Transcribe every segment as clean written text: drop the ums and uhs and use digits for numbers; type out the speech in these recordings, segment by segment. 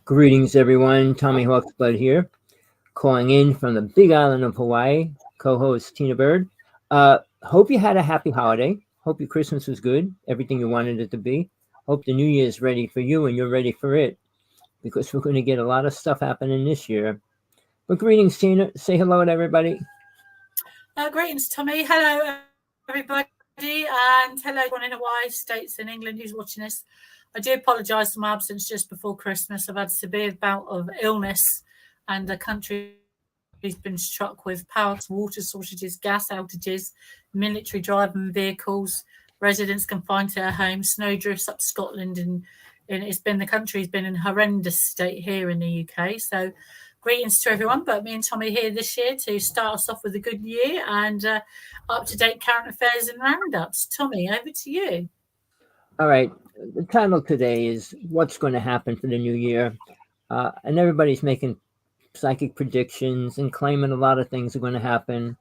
Greetings, everyone. Tommy Hawksblood here, calling in from the big island of Hawaii. Co-host Tina Bird. Hope you had a happy holiday. Hope your Christmas was good, everything you wanted it to be. Hope the New Year's ready for you and you're ready for it, because we're going to get a lot of stuff happening this year. But greetings, Tina. Say hello to everybody. Greetings, Tommy. Hello, everybody, and hello, everyone in Hawaii, States, and England who's watching this. I do apologise for my absence just before Christmas. I've had a severe bout of illness, and the country's been struck with power, water shortages, gas outages, military driving vehicles, residents confined to their homes, snow drifts up Scotland, and the country's been in a horrendous state here in the UK. So, greetings to everyone, but me and Tommy here this year to start us off with a good year and up-to-date current affairs and roundups. Tommy, over to you. All right. The title today is What's Going to Happen for the New Year? And everybody's making psychic predictions and claiming a lot of things are going to happen.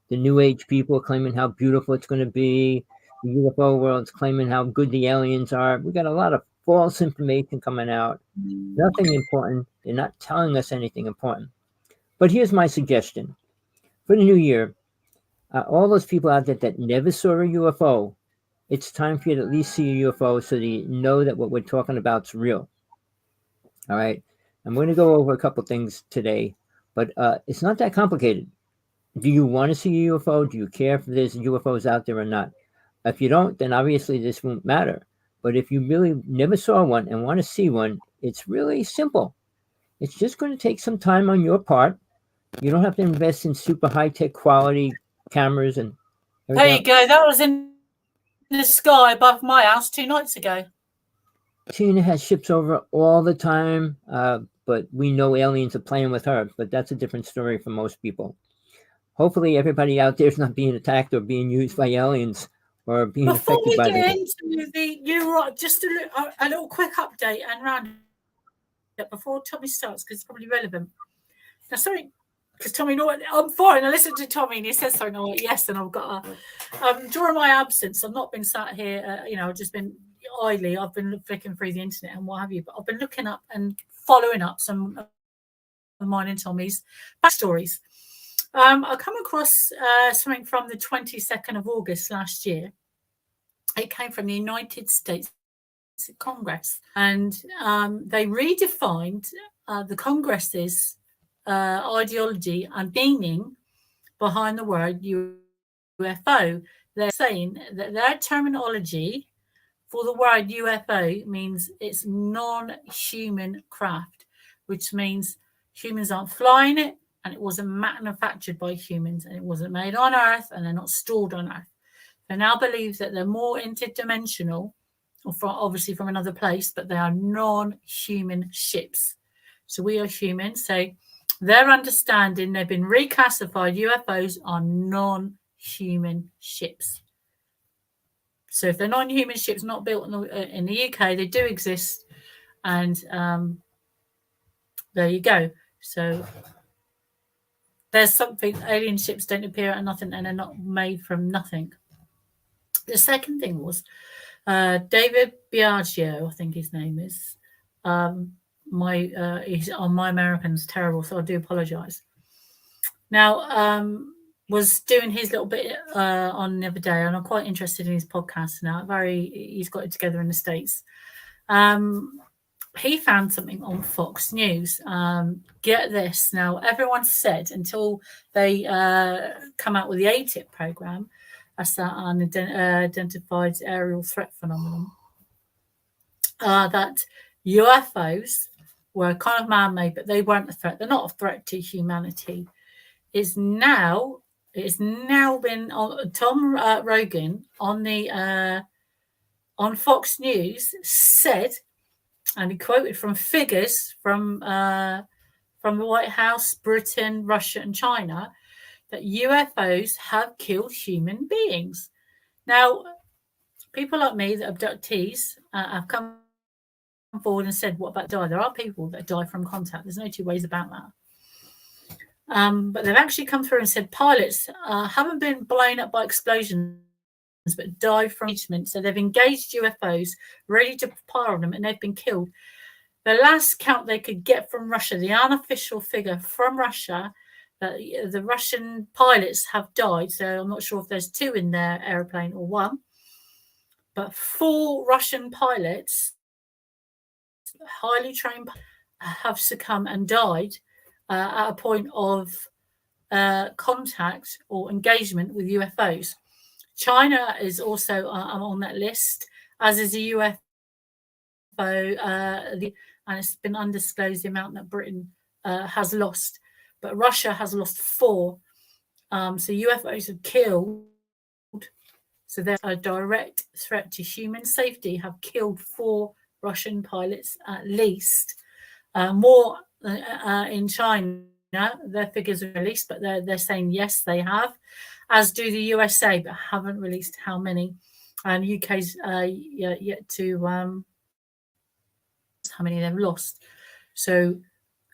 The New Age people are claiming how beautiful it's going to be. The UFO world's claiming how good the aliens are. We got a lot of false information coming out. Nothing important. They're not telling us anything important. But here's my suggestion. For the new year, all those people out there that never saw a UFO, it's time for you to at least see a UFO so that you know that what we're talking about is real. All right? I'm going to go over a couple things today, but it's not that complicated. Do you want to see a UFO? Do you care if there's UFOs out there or not? If you don't, then obviously this won't matter. But if you really never saw one and want to see one, it's really simple. It's just going to take some time on your part. You don't have to invest in super high-tech quality cameras and everything. There you go. That was in the sky above my house 2 nights ago. Tina has ships over all the time, but we know aliens are playing with her. But that's a different story for most people. Hopefully, everybody out there is not being attacked or being used by aliens or being affected by them. Just a little quick update and round up before Tommy starts, because it's probably relevant. Now, sorry, because Tommy, I'm fine. I listened to Tommy and he says something. I'm like, yes, and I've got during my absence, I've not been sat here. I've just been idly. I've been flicking through the internet and what have you. But I've been looking up and following up some of mine and Tommy's backstories. I come across something from the 22nd of August last year. It came from the United States Congress, and they redefined the Congress's ideology and meaning behind the word UFO. They're saying that their terminology for the word UFO means it's non-human craft, which means humans aren't flying it, and it wasn't manufactured by humans, and it wasn't made on Earth, and they're not stored on Earth. They now believe that they're more interdimensional, or obviously from another place, but they are non-human ships. So we are human. So their understanding, they've been reclassified. UFOs are non-human ships. So if they're non-human ships not built in the UK, they do exist. And there you go. So there's something, alien ships don't appear out of nothing, and they're not made from nothing. The second thing was David Biagio, I think his name is. He's on My American's terrible, so I do apologise. Now, was doing his little bit on the other day, and I'm quite interested in his podcast now. He's got it together in the States. He found something on Fox News. Get this. Now, everyone said until they come out with the ATIP program, that's that unidentified aerial threat phenomenon, that UFOs were kind of man-made, but they weren't a threat. They're not a threat to humanity. It's now been Tom Rogan on Fox News said, and he quoted from figures from the White House, Britain, Russia, and China, that UFOs have killed human beings. Now, people like me, the abductees, have come forward and said, what about die? There are people that die from contact. There's no two ways about that. But they've actually come through and said pilots haven't been blown up by explosions, but died from engagement. So they've engaged UFOs, ready to fire on them, and they've been killed. The last count they could get from Russia, the unofficial figure from Russia, that the Russian pilots have died. So I'm not sure if there's 2 in their airplane or 1, but 4 Russian pilots, highly trained, have succumbed and died at a point of contact or engagement with UFOs. China is also on that list, as is the UFO, and it's been undisclosed the amount that Britain has lost. But Russia has lost 4. So UFOs have killed. So they're a direct threat to human safety, have killed 4 Russian pilots at least. More in China, their figures are released, but they're saying yes, they have, as do the USA, but haven't released how many. And UK's yet to how many they've lost. So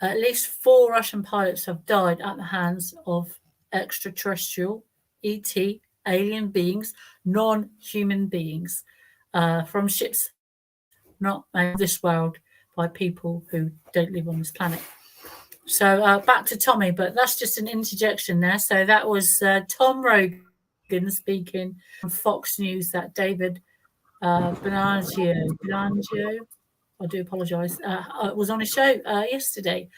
at least 4 Russian pilots have died at the hands of extraterrestrial, ET, alien beings, non-human beings, from ships not made this world by people who don't live on this planet. So back to Tommy, but that's just an interjection there. So that was Tom Rogan speaking on Fox News, that David Bellagio, I do apologise, was on a show yesterday.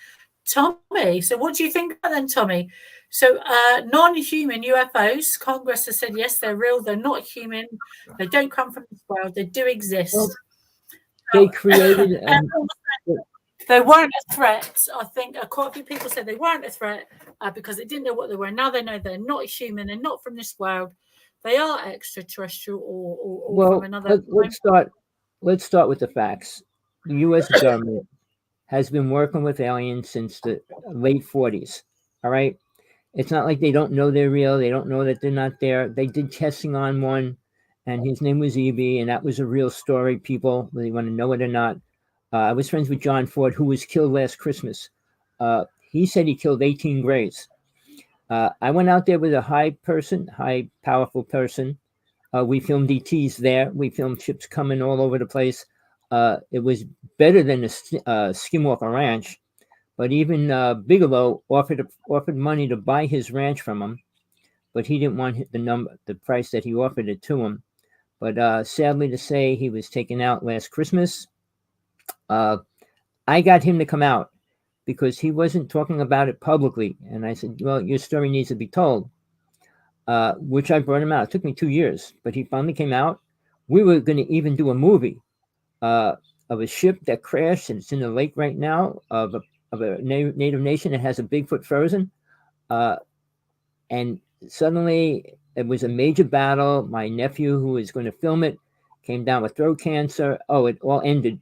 Tommy, so what do you think about then, Tommy? So non-human UFOs, Congress has said yes, they're real, they're not human, they don't come from this world, they do exist. Well, they created they weren't a threat. I think quite a few people said they weren't a threat because they didn't know what they were. Now they know they're not human, they're not from this world, they are extraterrestrial or from another. Let's start with the facts. The U.S. government has been working with aliens since the late 40s. All right. It's not like they don't know they're real. They don't know that they're not there. They did testing on one, and his name was Evie, and that was a real story, people, whether you want to know it or not. I was friends with John Ford, who was killed last Christmas. He said he killed 18 Greys. I went out there with a high, powerful person. We filmed ETs there. We filmed ships coming all over the place. It was better than the Skinwalker Ranch. But even Bigelow offered money to buy his ranch from him, but he didn't want the price that he offered it to him. But sadly to say, he was taken out last Christmas. I got him to come out because he wasn't talking about it publicly, and I said, "Well, your story needs to be told," which I brought him out. It took me 2 years, but he finally came out. We were going to even do a movie of a ship that crashed, and it's in the lake right now, of a native nation that has a Bigfoot frozen. And suddenly it was a major battle. My nephew, who was going to film it, came down with throat cancer. Oh, it all ended.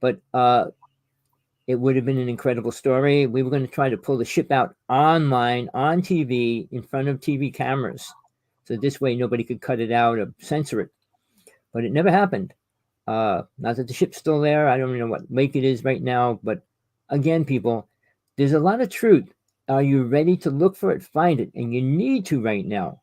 But it would have been an incredible story. We were going to try to pull the ship out online, on TV, in front of TV cameras. So this way nobody could cut it out or censor it. But it never happened. Not that the ship's still there. I don't even know what lake it is right now. But again, people, there's a lot of truth. Are you ready to look for it, find it? And you need to right now.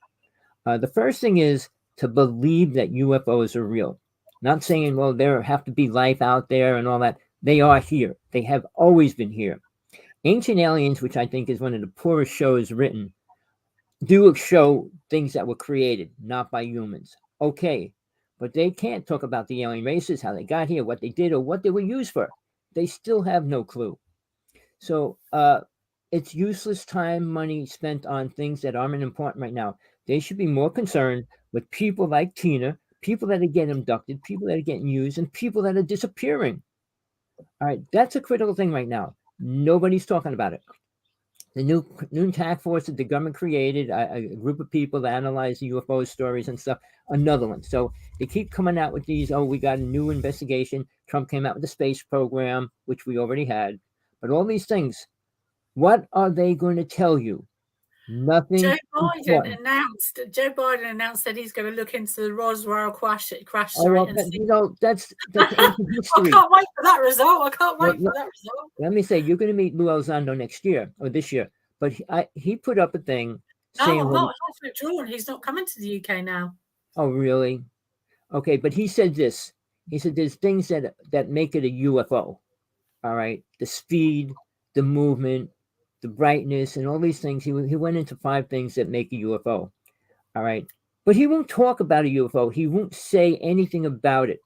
The first thing is to believe that UFOs are real. Not saying, well, there have to be life out there and all that. They are here. They have always been here. Ancient Aliens, which I think is one of the poorest shows written, do show things that were created, not by humans. Okay, but they can't talk about the alien races, how they got here, what they did, or what they were used for. They still have no clue. So it's useless time, money spent on things that aren't important right now. They should be more concerned with people like Tina, people that are getting abducted, people that are getting used, and people that are disappearing. All right, that's a critical thing right now. Nobody's talking about it. The new task force that the government created, a group of people that analyze the UFO stories and stuff, another one. So they keep coming out with these, we got a new investigation. Trump came out with the space program, which we already had. But all these things, what are they going to tell you? Nothing. Joe Biden announced that he's going to look into the Roswell crash. That's ancient history. I can't wait for that result. Let me say, you're going to meet Lou Elizondo next year or this year. But he put up a thing saying, "No, I'm not. He's withdrawn. He's not coming to the UK now." Oh, really? Okay, but he said this. He said there's things that make it a UFO. all right, the speed, the movement, the brightness, and all these things. He went into 5 things that make a UFO, all right? But he won't talk about a UFO. He won't say anything about it.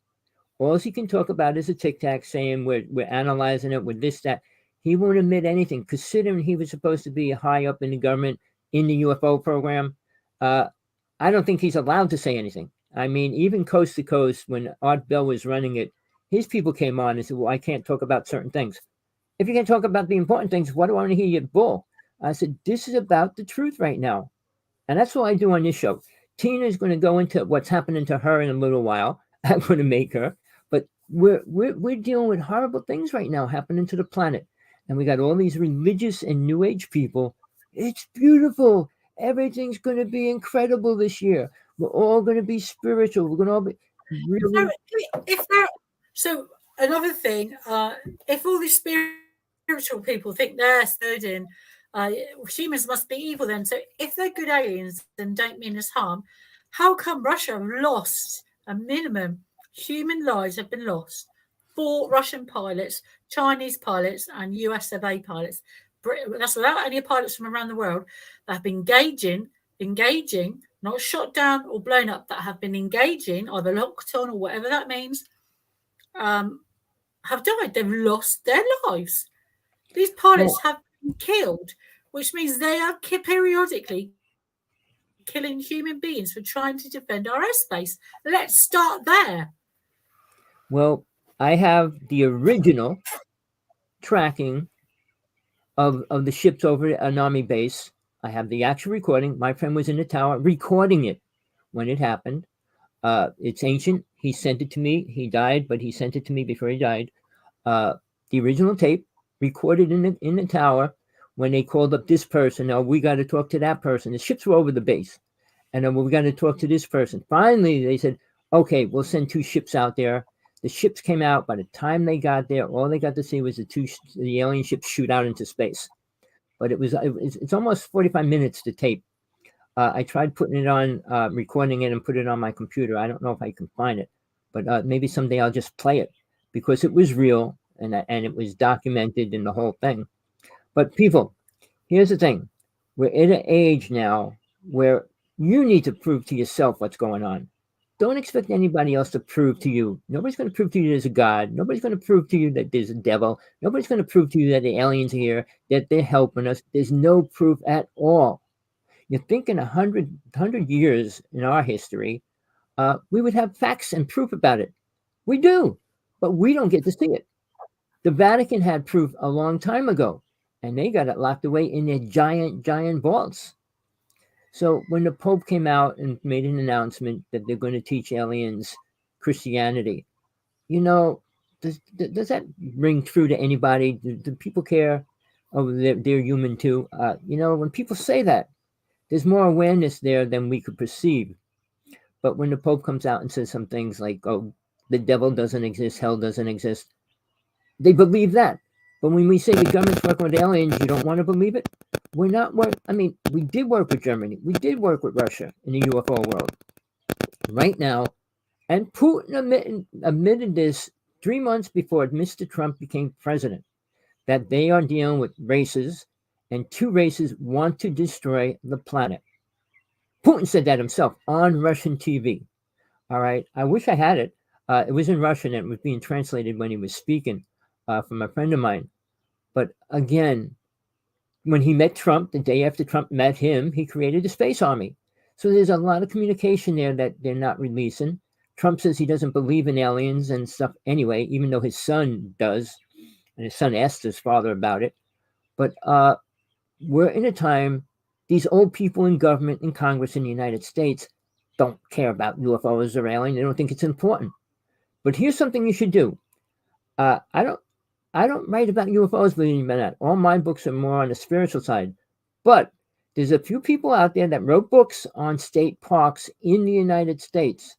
All he can talk about is a Tic Tac saying we're analyzing it with this, that. He won't admit anything, considering he was supposed to be high up in the government in the UFO program. I don't think he's allowed to say anything. I mean, even Coast to Coast, when Art Bell was running it, his people came on and said, well, I can't talk about certain things. If you can't talk about the important things, what do I want to hear you bull? I said, this is about the truth right now. And that's what I do on this show. Tina is going to go into what's happening to her in a little while. I'm going to make her. But we're dealing with horrible things right now happening to the planet. And we got all these religious and new age people. It's beautiful. Everything's going to be incredible this year. We're all going to be spiritual. We're going to all be really. So another thing, if all these spiritual people think they're studying, humans must be evil then. So if they're good aliens and don't mean us harm, how come Russia have lost a minimum? Human lives have been lost. 4 Russian pilots, Chinese pilots, and US of A pilots. That's without any pilots from around the world that have been engaging, not shot down or blown up, that have been engaging, either locked on or whatever that means, have died. They've lost their lives. These pilots have been killed, which means they are periodically killing human beings for trying to defend our airspace. Let's start there. Well, I have the original tracking of the ships over an army base. I have the actual recording. My friend was in the tower recording it when it happened. It's ancient. He sent it to me. He died, but he sent it to me before he died. The original tape recorded in the tower when they called up this person. Now we got to talk to that person. The ships were over the base, and then we got to talk to this person. Finally, they said, "Okay, we'll send 2 ships out there." The ships came out. By the time they got there, all they got to see was the alien ships shoot out into space. But it's almost 45 minutes to tape. I tried putting it on, recording it and put it on my computer. I don't know if I can find it, but maybe someday I'll just play it because it was real and it was documented in the whole thing. But people, here's the thing. We're in an age now where you need to prove to yourself what's going on. Don't expect anybody else to prove to you. Nobody's going to prove to you there's a God. Nobody's going to prove to you that there's a devil. Nobody's going to prove to you that the aliens are here, that they're helping us. There's no proof at all. You think in 100 years in our history, we would have facts and proof about it. We do, but we don't get to see it. The Vatican had proof a long time ago, and they got it locked away in their giant vaults. So when the Pope came out and made an announcement that they're going to teach aliens Christianity, does that ring true to anybody? Do people care? Oh, they're human too. When people say that, there's more awareness there than we could perceive. But when the Pope comes out and says some things like, oh, the devil doesn't exist, hell doesn't exist, they believe that. But when we say the government's working with aliens, you don't want to believe it? We're not we did work with Germany. We did work with Russia in the UFO world. Right now, and Putin admitted this 3 months before Mr. Trump became president, that they are dealing with races, and 2 races want to destroy the planet. Putin said that himself on Russian TV. All right. I wish I had it. It was in Russian and it was being translated when he was speaking from a friend of mine. But again, when he met Trump, the day after Trump met him, he created a space army. So there's a lot of communication there that they're not releasing. Trump says he doesn't believe in aliens and stuff anyway, even though his son does. And his son asked his father about it. But we're in a time, these old people in government and Congress in the United States don't care about UFOs or aliens. They don't think it's important. But here's something you should do. I don't write about UFOs, believe me or not. All my books are more on the spiritual side. But there's a few people out there that wrote books on state parks in the United States.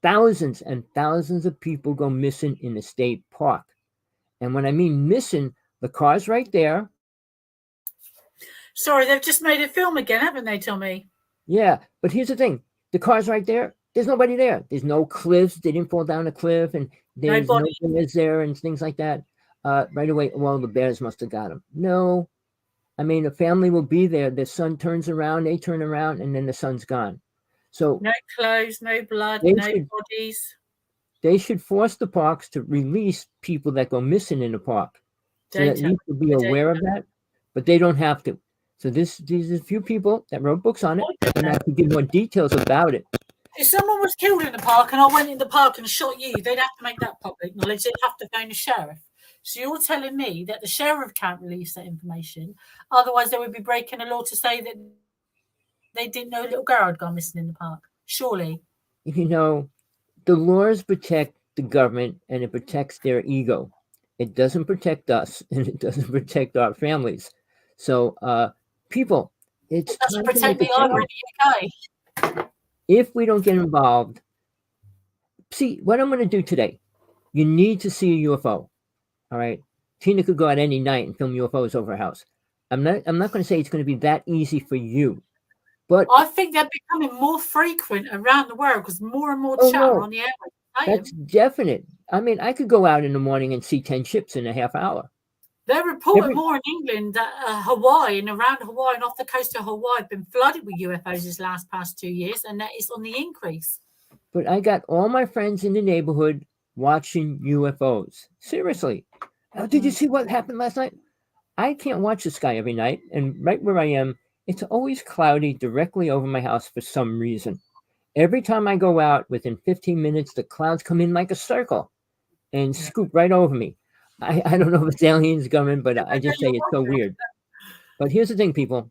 Thousands and thousands of people go missing in the state park. And when I mean missing, the car's right there. Sorry, they've just made a film again, haven't they, Tommy? Yeah, but here's the thing. The car's right there. There's nobody there. There's no cliffs. They didn't fall down a cliff, and there's no is there and things like that. right away, well, the bears must have got him. No, I mean, a family will be there. The son turns around, they turn around, and then the son's gone. So No clothes, no blood, they no should bodies. they should force the parks to release people that go missing in the park, so that Data. you should be aware of that. But they don't have to. So these are a few people that wrote books on it, and I could give more details about it. If someone was killed in the park and I went in the park and shot you, they'd have to make that public knowledge. They'd have to phone the sheriff. So you're telling me that the sheriff can't release that information, otherwise they would be breaking a law to say that they didn't know a little girl had gone missing in the park. Surely. You know, the laws protect the government and it protects their ego. It doesn't protect us and it doesn't protect our families. So, people, it's It doesn't time to protect make me a either in change. the UK. If we don't get involved, see what I'm going to do today. You need to see a UFO. All right, Tina could go out any night and film UFOs over her house. I'm not going to say it's going to be that easy for you, but I think they're becoming more frequent around the world because more and more oh chatter no, on the airwaves. that's definite. I mean, I could go out in the morning and see 10 ships in a half hour. They're reporting Every, more in England that Hawaii and around Hawaii and off the coast of Hawaii have been flooded with UFOs this past 2 years, and that is on the increase. but I got all my friends in the neighborhood watching UFOs. Seriously. Oh, did you see what happened last night? I can't watch the sky every night, and right where I am, it's always cloudy directly over my house for some reason. Every time I go out, within 15 minutes, the clouds come in like a circle and scoop right over me. I don't know if it's aliens coming, but I just say it's so weird. But here's the thing, people.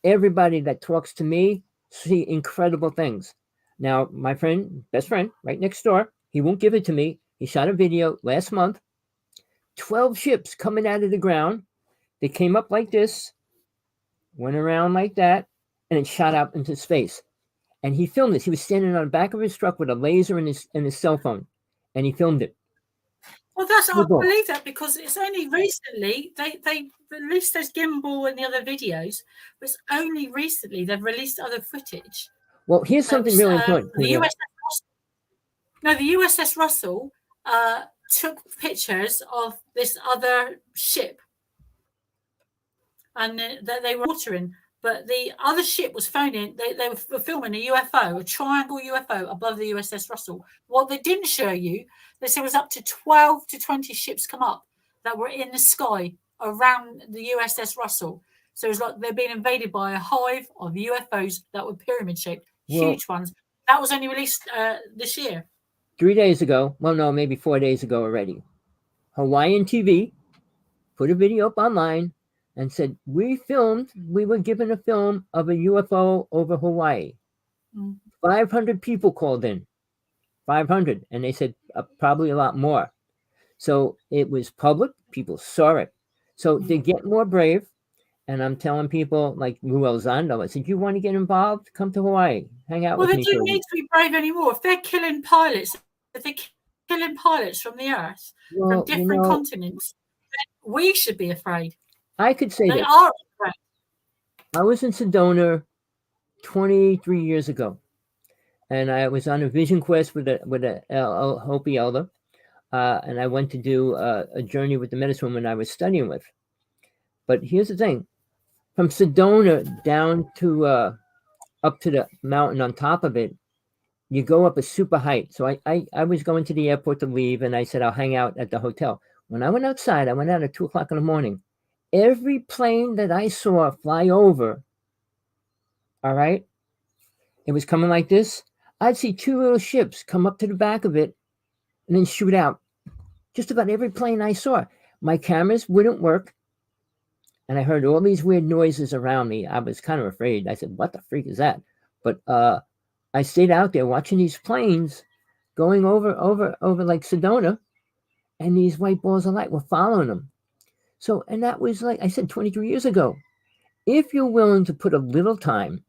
Everybody that talks to me see incredible things. Now, my friend, best friend, right next door, he won't give it to me. He shot a video last month. 12 ships coming out of the ground. They came up like this, went around like that, and it shot out into space. And he filmed this. He was standing on the back of his truck with a laser in his cell phone, and he filmed it. Well, I believe that because it's only recently they released those gimbal and the other videos, but it's only recently they've released other footage. Well, here's something really important. The USS Russell took pictures of this other ship, and they were watering. But the other ship was phoning. They were filming a UFO, a triangle UFO above the USS Russell. What they didn't show you, they said was up to 12 to 20 ships come up that were in the sky around the USS Russell. So it was like they're being invaded by a hive of UFOs that were pyramid shaped, huge ones. That was only released this year. 3 days ago, well, no, maybe 4 days ago already. Hawaiian TV put a video up online and said, we were given a film of a UFO over Hawaii. 500 people called in, 500, and they said probably a lot more. So it was public, people saw it. So they get more brave, and I'm telling people like Lou Elizondo, I said, you want to get involved? Come to Hawaii, hang out with me. Well, they don't need to be brave anymore. If they're killing pilots, from the Earth, from different continents, we should be afraid. I could say they are afraid. I was in Sedona 23 years ago, and I was on a vision quest with a Hopi elder, and I went to do a journey with the medicine woman I was studying with. But here's the thing: from Sedona down to up to the mountain on top of it, you go up a super height. So I was going to the airport to leave, and I said I'll hang out at the hotel. When I went outside, I went out at 2:00 in the morning. Every plane that I saw fly over, all right, it was coming like this. I'd see 2 little ships come up to the back of it and then shoot out. Just about every plane I saw. My cameras wouldn't work, and I heard all these weird noises around me. I was kind of afraid. I said, what the freak is that? But I stayed out there watching these planes going over like Sedona, and these white balls of light were following them. So, and that was like I said, 23 years ago. If you're willing to put a little time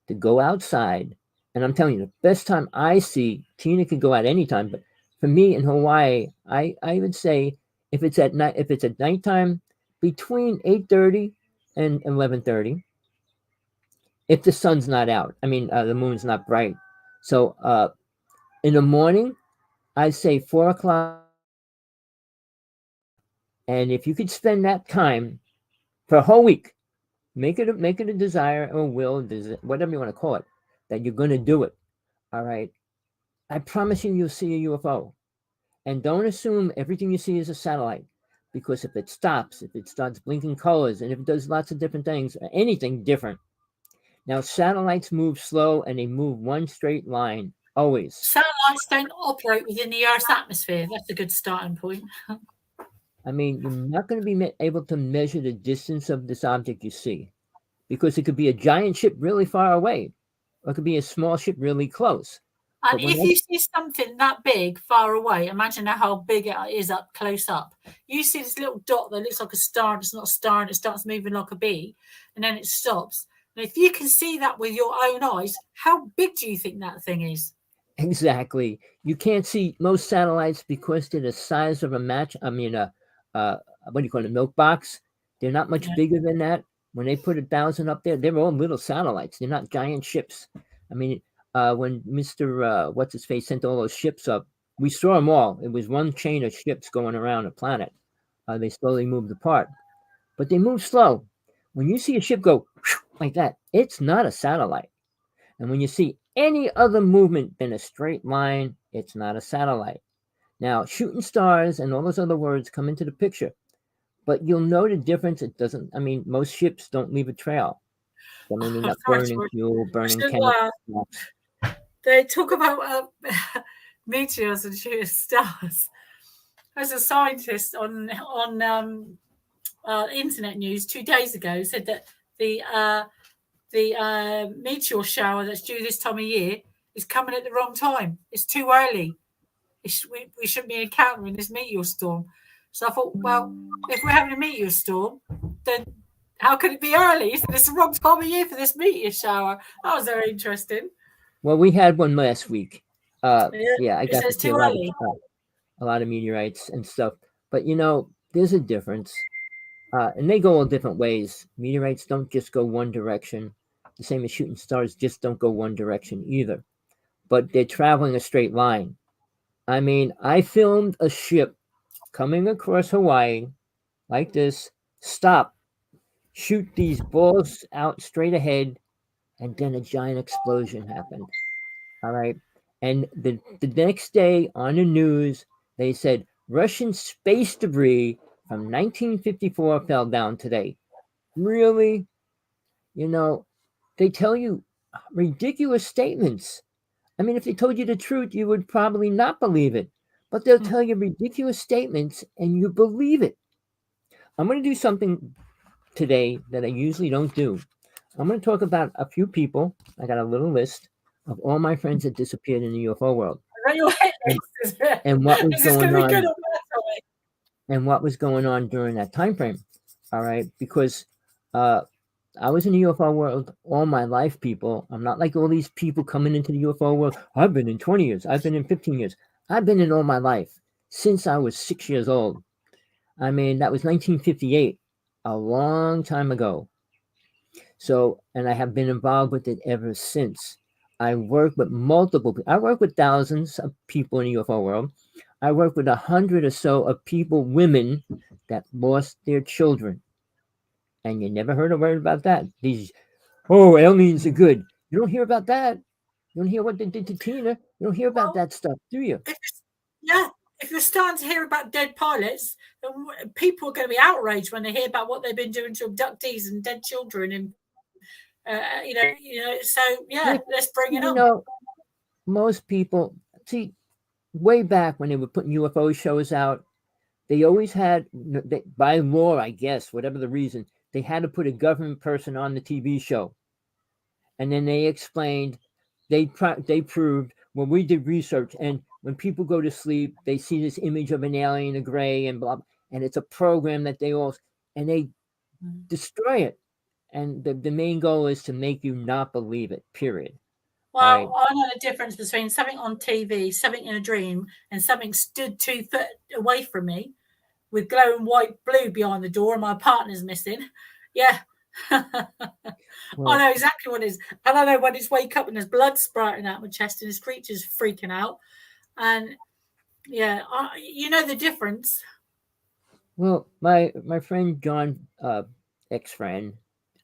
to go outside, and I'm telling you, the best time I see, Tina could go out anytime, but for me in Hawaii, I would say if it's at nighttime, between 8:30 and 11:30, if the sun's not out. I mean, the moon's not bright. So in the morning, I'd say 4:00. And if you could spend that time for a whole week, make it a desire or will, whatever you want to call it, that you're going to do it. All right. I promise you'll see a UFO. And don't assume everything you see is a satellite, because if it stops, if it starts blinking colors, and if it does lots of different things, anything different. Now, satellites move slow and they move one straight line, always. Satellites don't operate within the Earth's atmosphere. That's a good starting point. I mean, you're not going to be able to measure the distance of this object you see, because it could be a giant ship really far away, or it could be a small ship really close. And if you see something that big far away, imagine how big it is up close up. You see this little dot that looks like a star, and it's not a star, and it starts moving like a bee, and then it stops. And if you can see that with your own eyes, how big do you think that thing is? Exactly. You can't see most satellites because they're the size of a match. I mean, what do you call it, a milk box? They're not much bigger than that. When they put 1,000 up there, they're all little satellites. They're not giant ships. I mean, when Mr. What's his face sent all those ships up, we saw them all. It was one chain of ships going around a planet. They slowly moved apart, but they move slow. When you see a ship go like that, it's not a satellite. And when you see any other movement than a straight line, it's not a satellite. Now, shooting stars and all those other words come into the picture, but you'll know the difference. It doesn't, I mean, most ships don't leave a trail. I mean, they're not burning fuel, burning chemicals. They talk about meteors and shooting stars. As a scientist on internet news 2 days ago said that the meteor shower that's due this time of year is coming at the wrong time. It's too early. We shouldn't be encountering this meteor storm. So I thought, well, if we're having a meteor storm, then how could it be early? It's the wrong time of year for this meteor shower. That was very interesting. Well, we had one last week. I got to see a lot of meteorites and stuff. But, you know, there's a difference. And they go all different ways. Meteorites don't just go one direction. The same as shooting stars just don't go one direction either. But they're traveling a straight line. I mean, I filmed a ship coming across Hawaii like this, stop, shoot these balls out straight ahead, and then a giant explosion happened. All right. And the next day on the news, they said Russian space debris from 1954 fell down today. Really? You know, they tell you ridiculous statements. I mean, if they told you the truth, you would probably not believe it. But they'll tell you ridiculous statements and you believe it. I'm going to do something today that I usually don't do. I'm going to talk about a few people. I got a little list of all my friends that disappeared in the UFO world. And what was going on. And what was going on during that time frame. All right. Because I was in the UFO world all my life, people. I'm not like all these people coming into the UFO world. I've been in 20 years. I've been in 15 years. I've been in all my life since I was 6 years old. I mean, that was 1958, a long time ago. So, and I have been involved with it ever since. I work with I work with thousands of people in the UFO world. I work with 100 or so of people, women that lost their children. And you never heard a word about that. These, aliens are good. You don't hear about that. You don't hear what they did to Tina. You don't hear about that stuff, do you? If you're starting to hear about dead pilots, people are going to be outraged when they hear about what they've been doing to abductees and dead children. And so let's bring it on. Most people see way back when they were putting UFO shows out, they always had, by law, I guess, whatever the reason, they had to put a government person on the TV show. And then they explained, they proved, when we did research, and when people go to sleep, they see this image of an alien, a gray, and blah, and it's a program that they destroy it. And the main goal is to make you not believe it, period. Well, right. I know the difference between something on TV, something in a dream, and something stood 2 foot away from me with glowing blue behind the door and my partner's missing. Yeah. Well, I know exactly what it is. And I know when it's wake up and there's blood sprouting out my chest and his creature's freaking out. And you know the difference. Well, my friend John, ex-friend,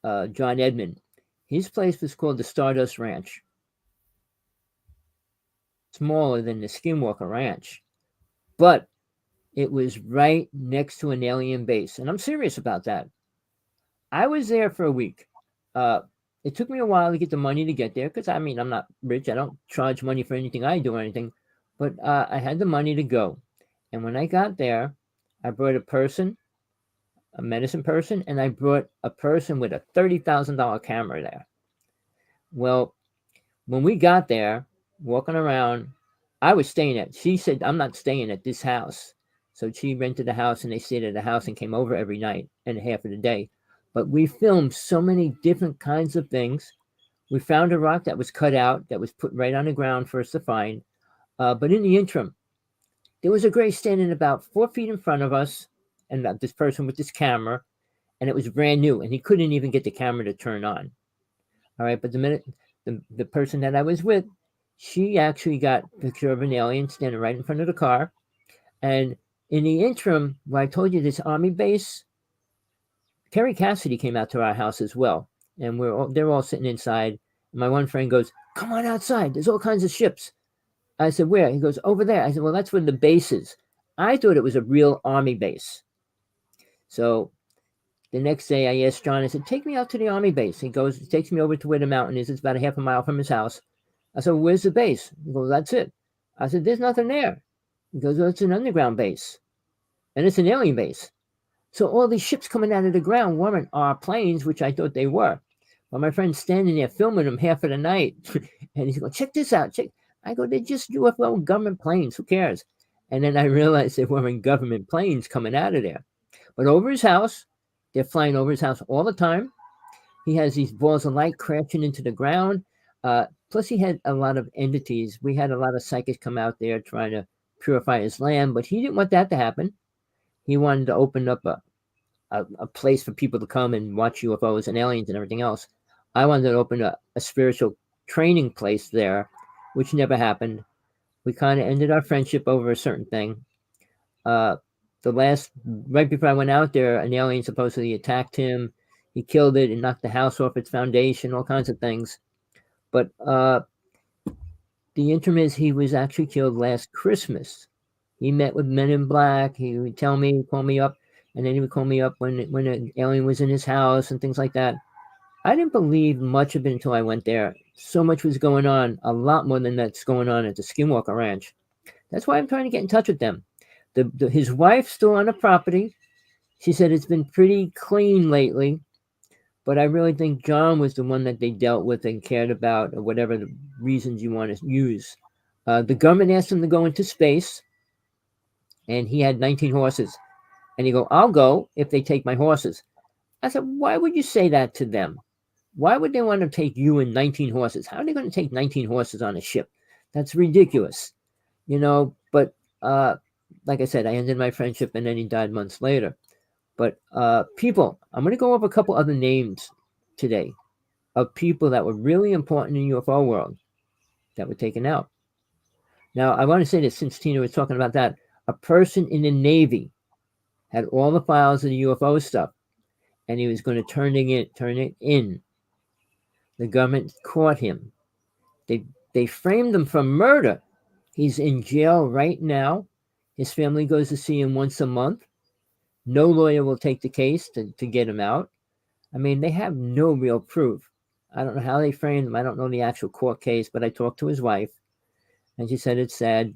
John Edmond, his place was called the Stardust Ranch. Smaller than the Skinwalker Ranch, but it was right next to an alien base, and I'm serious about that. I was there for a week. Uh, it took me a while to get the money to get there because I mean I'm not rich. I don't charge money for anything I do or anything, but I had the money to go. And when I got there, I brought a person, a medicine person, and I brought a person with a $30,000 camera there. Well, when we got there, walking around, I was staying at. She said I'm not staying at this house, so she rented a house and they stayed at the house and came over every night and half of the day. But we filmed so many different kinds of things. We found a rock that was cut out that was put right on the ground for us to find. But in the interim, there was a gray standing about 4 feet in front of us, and this person with this camera, and it was brand new, and he couldn't even get the camera to turn on. All right, but the minute the person that I was with, she actually got a picture of an alien standing right in front of the car. And in the interim, where I told you this army base, Kerry Cassidy came out to our house as well, and they're all sitting inside. And my one friend goes, "Come on outside. There's all kinds of ships." I said, "Where?" He goes, "Over there." I said, "Well, that's where the base is." I thought it was a real army base. So the next day, I asked John. I said, "Take me out to the army base." He takes me over to where the mountain is. It's about a half a mile from his house. I said, "Where's the base?" He goes, "That's it." I said, "There's nothing there." He goes, "Well, it's an underground base, and it's an alien base." So all these ships coming out of the ground weren't our planes, which I thought they were. But my friend's standing there filming them half of the night, and he's going, "Check this out, check." I go, "They're just UFO government planes. Who cares?" And then I realized they weren't government planes coming out of there. But over his house, they're flying over his house all the time. He has these balls of light crashing into the ground. Plus, he had a lot of entities. We had a lot of psychics come out there trying to purify his land, but he didn't want that to happen. He wanted to open up a place for people to come and watch UFOs and aliens and everything else. I wanted to open a spiritual training place there, which never happened. We kind of ended our friendship over a certain thing. Right before I went out there, an alien supposedly attacked him. He killed it and knocked the house off its foundation, all kinds of things. But the interim is he was actually killed last Christmas. He met with Men in Black. He would call me up, and then he would call me up when an alien was in his house and things like that. I didn't believe much of it until I went there. So much was going on, a lot more than that's going on at the Skinwalker Ranch. That's why I'm trying to get in touch with them. His wife's still on the property. She said it's been pretty clean lately, but I really think John was the one that they dealt with and cared about, or whatever the reasons you want to use. The government asked him to go into space, and he had 19 horses. And he go, "I'll go if they take my horses." I said, "Why would you say that to them? Why would they want to take you and 19 horses? How are they going to take 19 horses on a ship? That's ridiculous." But like I said, I ended my friendship and then he died months later. But people, I'm going to go over a couple other names today of people that were really important in the UFO world that were taken out. Now, I want to say this, since Tina was talking about that, a person in the Navy had all the files of the UFO stuff, and he was going to turn it in. The government caught him. They framed him for murder. He's in jail right now. His family goes to see him once a month. No lawyer will take the case to get him out. I mean, they have no real proof. I don't know how they framed him. I don't know the actual court case, but I talked to his wife, and she said it's sad.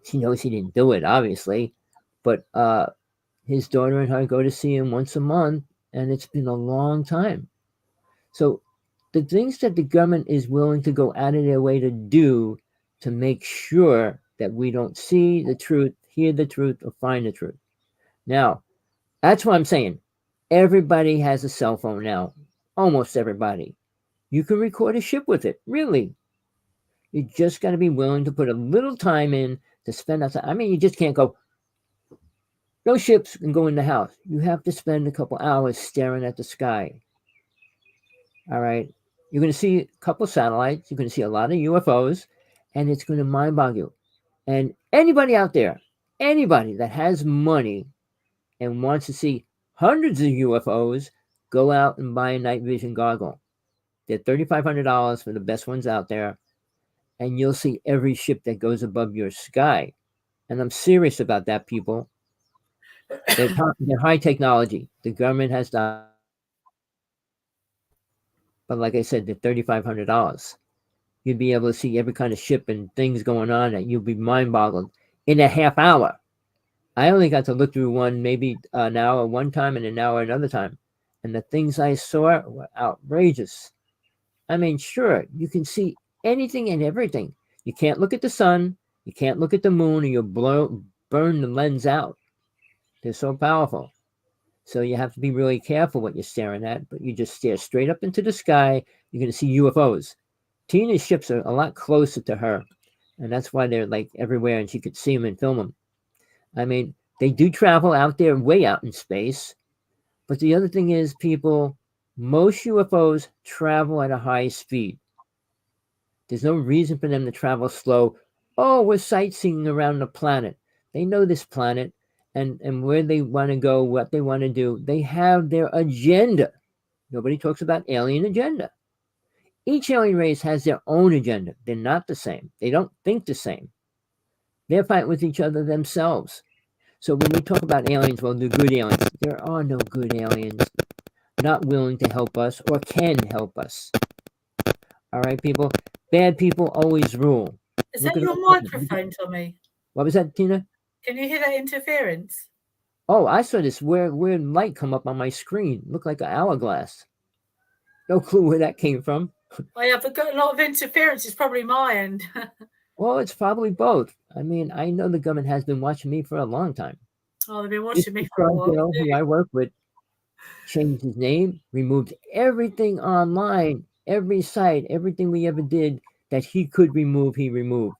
She knows he didn't do it, obviously, but his daughter and her go to see him once a month, and it's been a long time. So the things that the government is willing to go out of their way to do to make sure that we don't see the truth, hear the truth, or find the truth. Now, that's what I'm saying. Everybody has a cell phone now. Almost everybody. You can record a ship with it. Really. You just got to be willing to put a little time in to spend outside. I mean, you just can't go, "No ships can go in the house." You have to spend a couple hours staring at the sky. All right. You're going to see a couple satellites. You're going to see a lot of UFOs, and it's going to mind boggle you. And anybody out there, anybody that has money, and wants to see hundreds of UFOs, go out and buy a night vision goggle. They're $3,500 for the best ones out there, and you'll see every ship that goes above your sky. And I'm serious about that, people. They're high technology. The government has the, but like I said, they're $3,500. You'd be able to see every kind of ship and things going on, and you'll be mind boggled in a half hour. I only got to look through one maybe an hour one time and an hour another time, and the things I saw were outrageous. I mean, sure, you can see anything and everything. You can't look at the sun, you can't look at the moon, or you'll burn the lens out. They're so powerful. So you have to be really careful what you're staring at, but you just stare straight up into the sky, you're going to see UFOs. Tina's ships are a lot closer to her, and that's why they're like everywhere, and she could see them and film them. I mean, they do travel out there, way out in space. But the other thing is, people, most UFOs travel at a high speed. There's no reason for them to travel slow. Oh, we're sightseeing around the planet. They know this planet and where they want to go, what they want to do. They have their agenda. Nobody talks about alien agenda. Each alien race has their own agenda. They're not the same. They don't think the same. They're fighting with each other themselves. So when we talk about aliens, well, they're good aliens. There are no good aliens not willing to help us or can help us. All right, people? Bad people always rule. Is that your microphone, Tommy? What was that, Tina? Can you hear that interference? Oh, I saw this weird light come up on my screen. Looked like an hourglass. No clue where that came from. I have got a lot of interference. It's probably my end. Well, it's probably both. I mean, I know the government has been watching me for a long time. Oh, they've been watching me for a while. Who I work with changed his name, removed everything online, every site, everything we ever did that he could remove, he removed.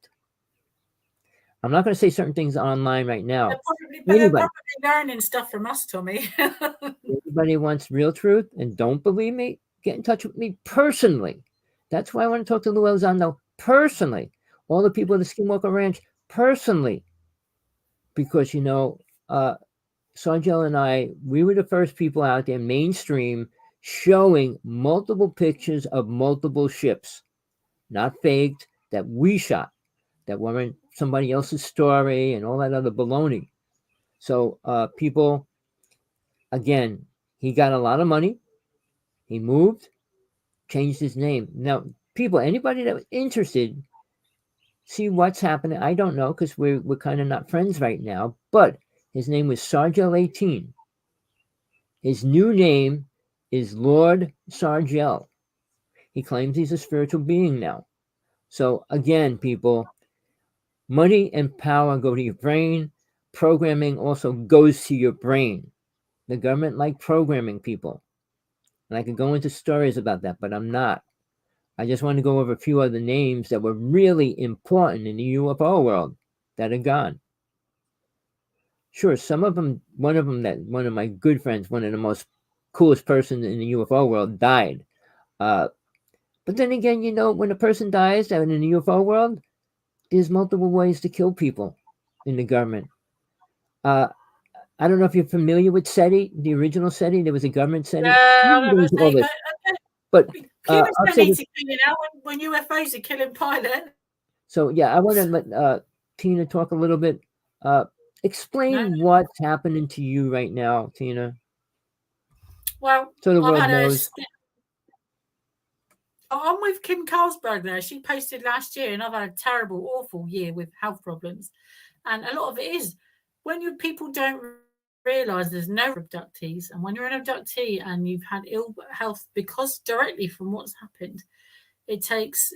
I'm not going to say certain things online right now. They're probably learning stuff from us, Tommy. Anybody wants real truth and don't believe me, get in touch with me personally. That's why I want to talk to Lou Elizondo personally. All the people at the Skinwalker Ranch personally. Because, you know, Sargel and I, we were the first people out there mainstream showing multiple pictures of multiple ships. Not faked, that we shot. That weren't somebody else's story and all that other baloney. So people, again, he got a lot of money. He moved, changed his name. Now, people, anybody that was interested, see what's happening. I don't know because we're kind of not friends right now. But his name was Sargel 18. His new name is Lord Sargel. He claims he's a spiritual being now. So again, people, money and power go to your brain. Programming also goes to your brain. The government like programming people. And I could go into stories about that, but I'm not. I just want to go over a few other names that were really important in the UFO world that are gone. Sure, some of them, one of my good friends, one of the most coolest persons in the UFO world died. But then again, you know, when a person dies in the UFO world, there's multiple ways to kill people in the government. I don't know if you're familiar with SETI, the original SETI. There was a government SETI. But humans don't need to kill you now when UFOs are killing pilots. So yeah, I want to let Tina talk a little bit. Explain what's happening to you right now, Tina. Well, so the world knows. I'm with Kim Carlsberg there. She posted last year, and I've had a terrible, awful year with health problems. And a lot of it is when people don't realize there's no abductees. And when you're an abductee and you've had ill health because directly from what's happened, it takes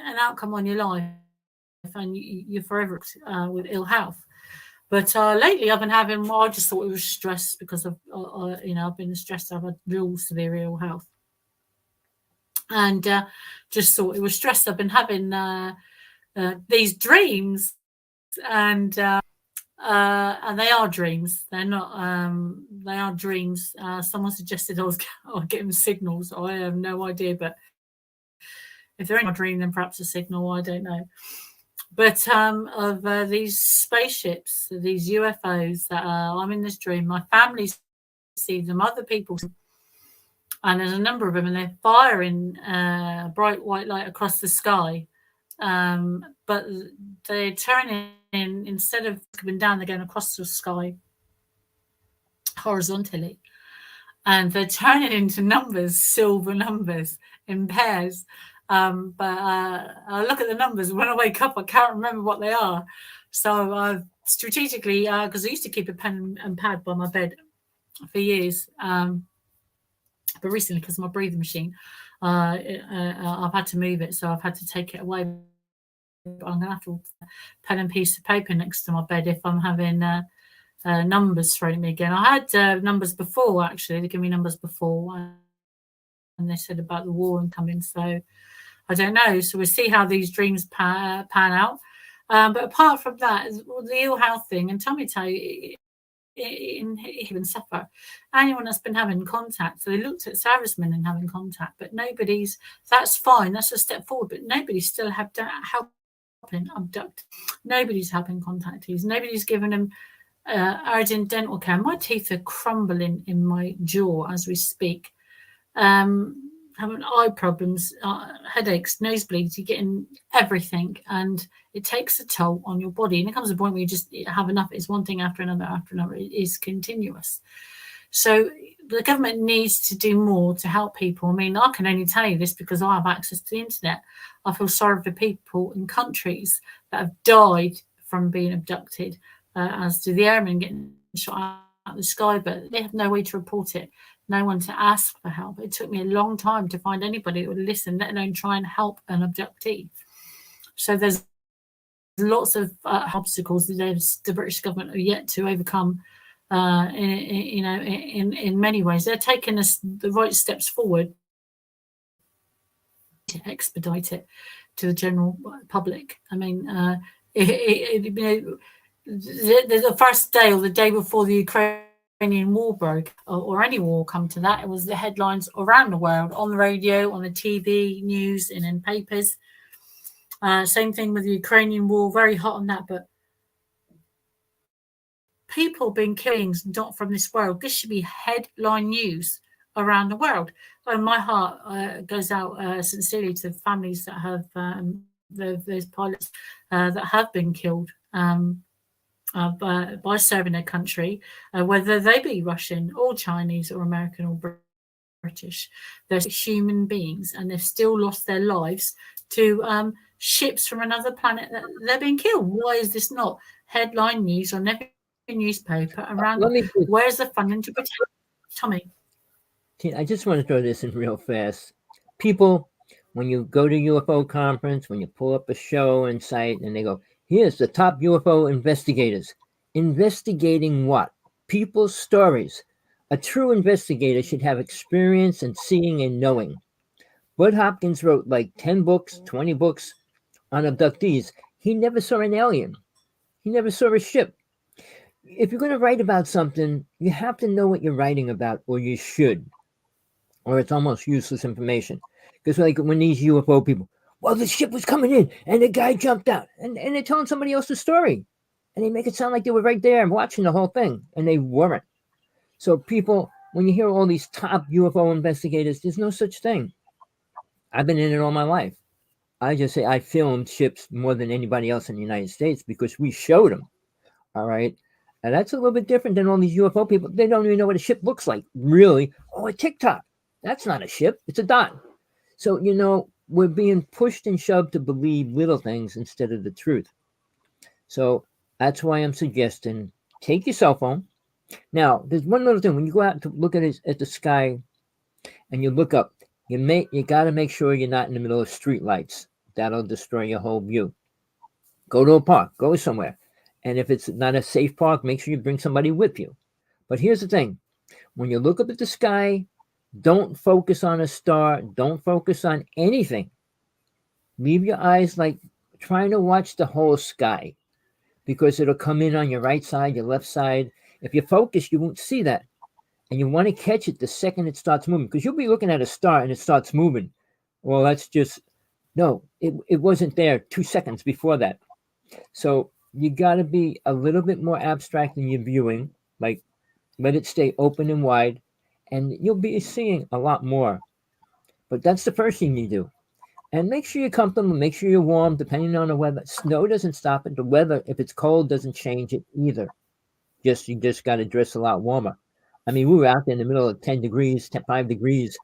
an outcome on your life and you're forever with ill health. But lately I've been having, I just thought it was stress because of, I've been stressed. I've had real severe ill health. And just thought it was stress. I've been having these dreams, and they are dreams. They're not. They are dreams. Someone suggested I was getting signals. I have no idea, but if they're in my dream, then perhaps a signal. I don't know. But of these spaceships, these UFOs that I'm in this dream, my family see them, other people, and there's a number of them, and they're firing bright white light across the sky. But they're turning in, instead of coming down, they're going across the sky horizontally, and they're turning into numbers, silver numbers in pairs. But I look at the numbers, when I wake up, I can't remember what they are. So strategically, because I used to keep a pen and pad by my bed for years, but recently, because of my breathing machine, I've had to move it, so I've had to take it away. But I'm going to have to pen and piece of paper next to my bed if I'm having numbers thrown at me again. I had numbers before, actually. They gave me numbers before, and they said about the war incoming. So I don't know. So we'll see how these dreams pan out. But apart from that, the ill health thing, and Tommy tell you, even suffer. Anyone that's been having contact, so they looked at servicemen and having contact, but nobody's. That's fine. That's a step forward. But nobody's still helping abduct. Nobody's helping contactees. Nobody's given them urgent dental care. My teeth are crumbling in my jaw as we speak. Having eye problems, headaches, nosebleeds, you're getting everything, and it takes a toll on your body. And it comes to a point where you just have enough. It's one thing after another after another. It is continuous. So the government needs to do more to help people. I mean, I can only tell you this because I have access to the internet. I feel sorry for people in countries that have died from being abducted, as do the airmen getting shot out of the sky, but they have no way to report it. No one to ask for help. It took me a long time to find anybody who would listen, let alone try and help an abductee. So there's lots of obstacles that the British government are yet to overcome. In many ways, they're taking the right steps forward to expedite it to the general public. I mean, the first day or the day before the Ukrainian war broke, or any war come to that, it was the headlines around the world, on the radio, on the TV, news, and in papers. Same thing with the Ukrainian war, very hot on that. But people being killed, not from this world. This should be headline news around the world. And my heart goes out sincerely to families that have those pilots that have been killed by serving their country, whether they be Russian or Chinese or American or British. They're human beings, and they've still lost their lives to ships from another planet that they're being killed. Why is this not headline news on every newspaper around? Where's the funding to protect? Tommy, I just want to throw this in real fast. People, when you go to UFO conference, when you pull up a show and site, and they go, here's the top UFO investigators. Investigating what? People's stories. A true investigator should have experience in seeing and knowing. Bud Hopkins wrote like 10 books, 20 books on abductees. He never saw an alien. He never saw a ship. If you're going to write about something, you have to know what you're writing about, or you should. Or it's almost useless information. Because like when these UFO people, well, the ship was coming in and the guy jumped out. And they're telling somebody else's story. And they make it sound like they were right there and watching the whole thing. And they weren't. So people, when you hear all these top UFO investigators, there's no such thing. I've been in it all my life. I just say I filmed ships more than anybody else in the United States because we showed them. All right. And that's a little bit different than all these UFO people. They don't even know what a ship looks like. Really? Oh, a TikTok. That's not a ship. It's a dot. So, we're being pushed and shoved to believe little things instead of the truth. So that's why I'm suggesting take your cell phone. Now, there's one little thing. When you go out to look at the sky and you look up, you got to make sure you're not in the middle of street lights. That'll destroy your whole view. Go to a park. Go somewhere. And if it's not a safe park, make sure you bring somebody with you. But here's the thing. When you look up at the sky, don't focus on a star. Don't focus on anything. Leave your eyes like trying to watch the whole sky, because it'll come in on your right side, your left side. If you focus, you won't see that. And you want to catch it the second it starts moving, because you'll be looking at a star and it starts moving. Well, that's just, no, it wasn't there 2 seconds before that. So you got to be a little bit more abstract in your viewing, like let it stay open and wide, and you'll be seeing a lot more. But that's the first thing you do. And make sure you're comfortable, make sure you're warm, depending on the weather. Snow doesn't stop it. The weather, if it's cold, doesn't change it either. You just got to dress a lot warmer. I mean, we were out there in the middle of 10 degrees, 5 degrees,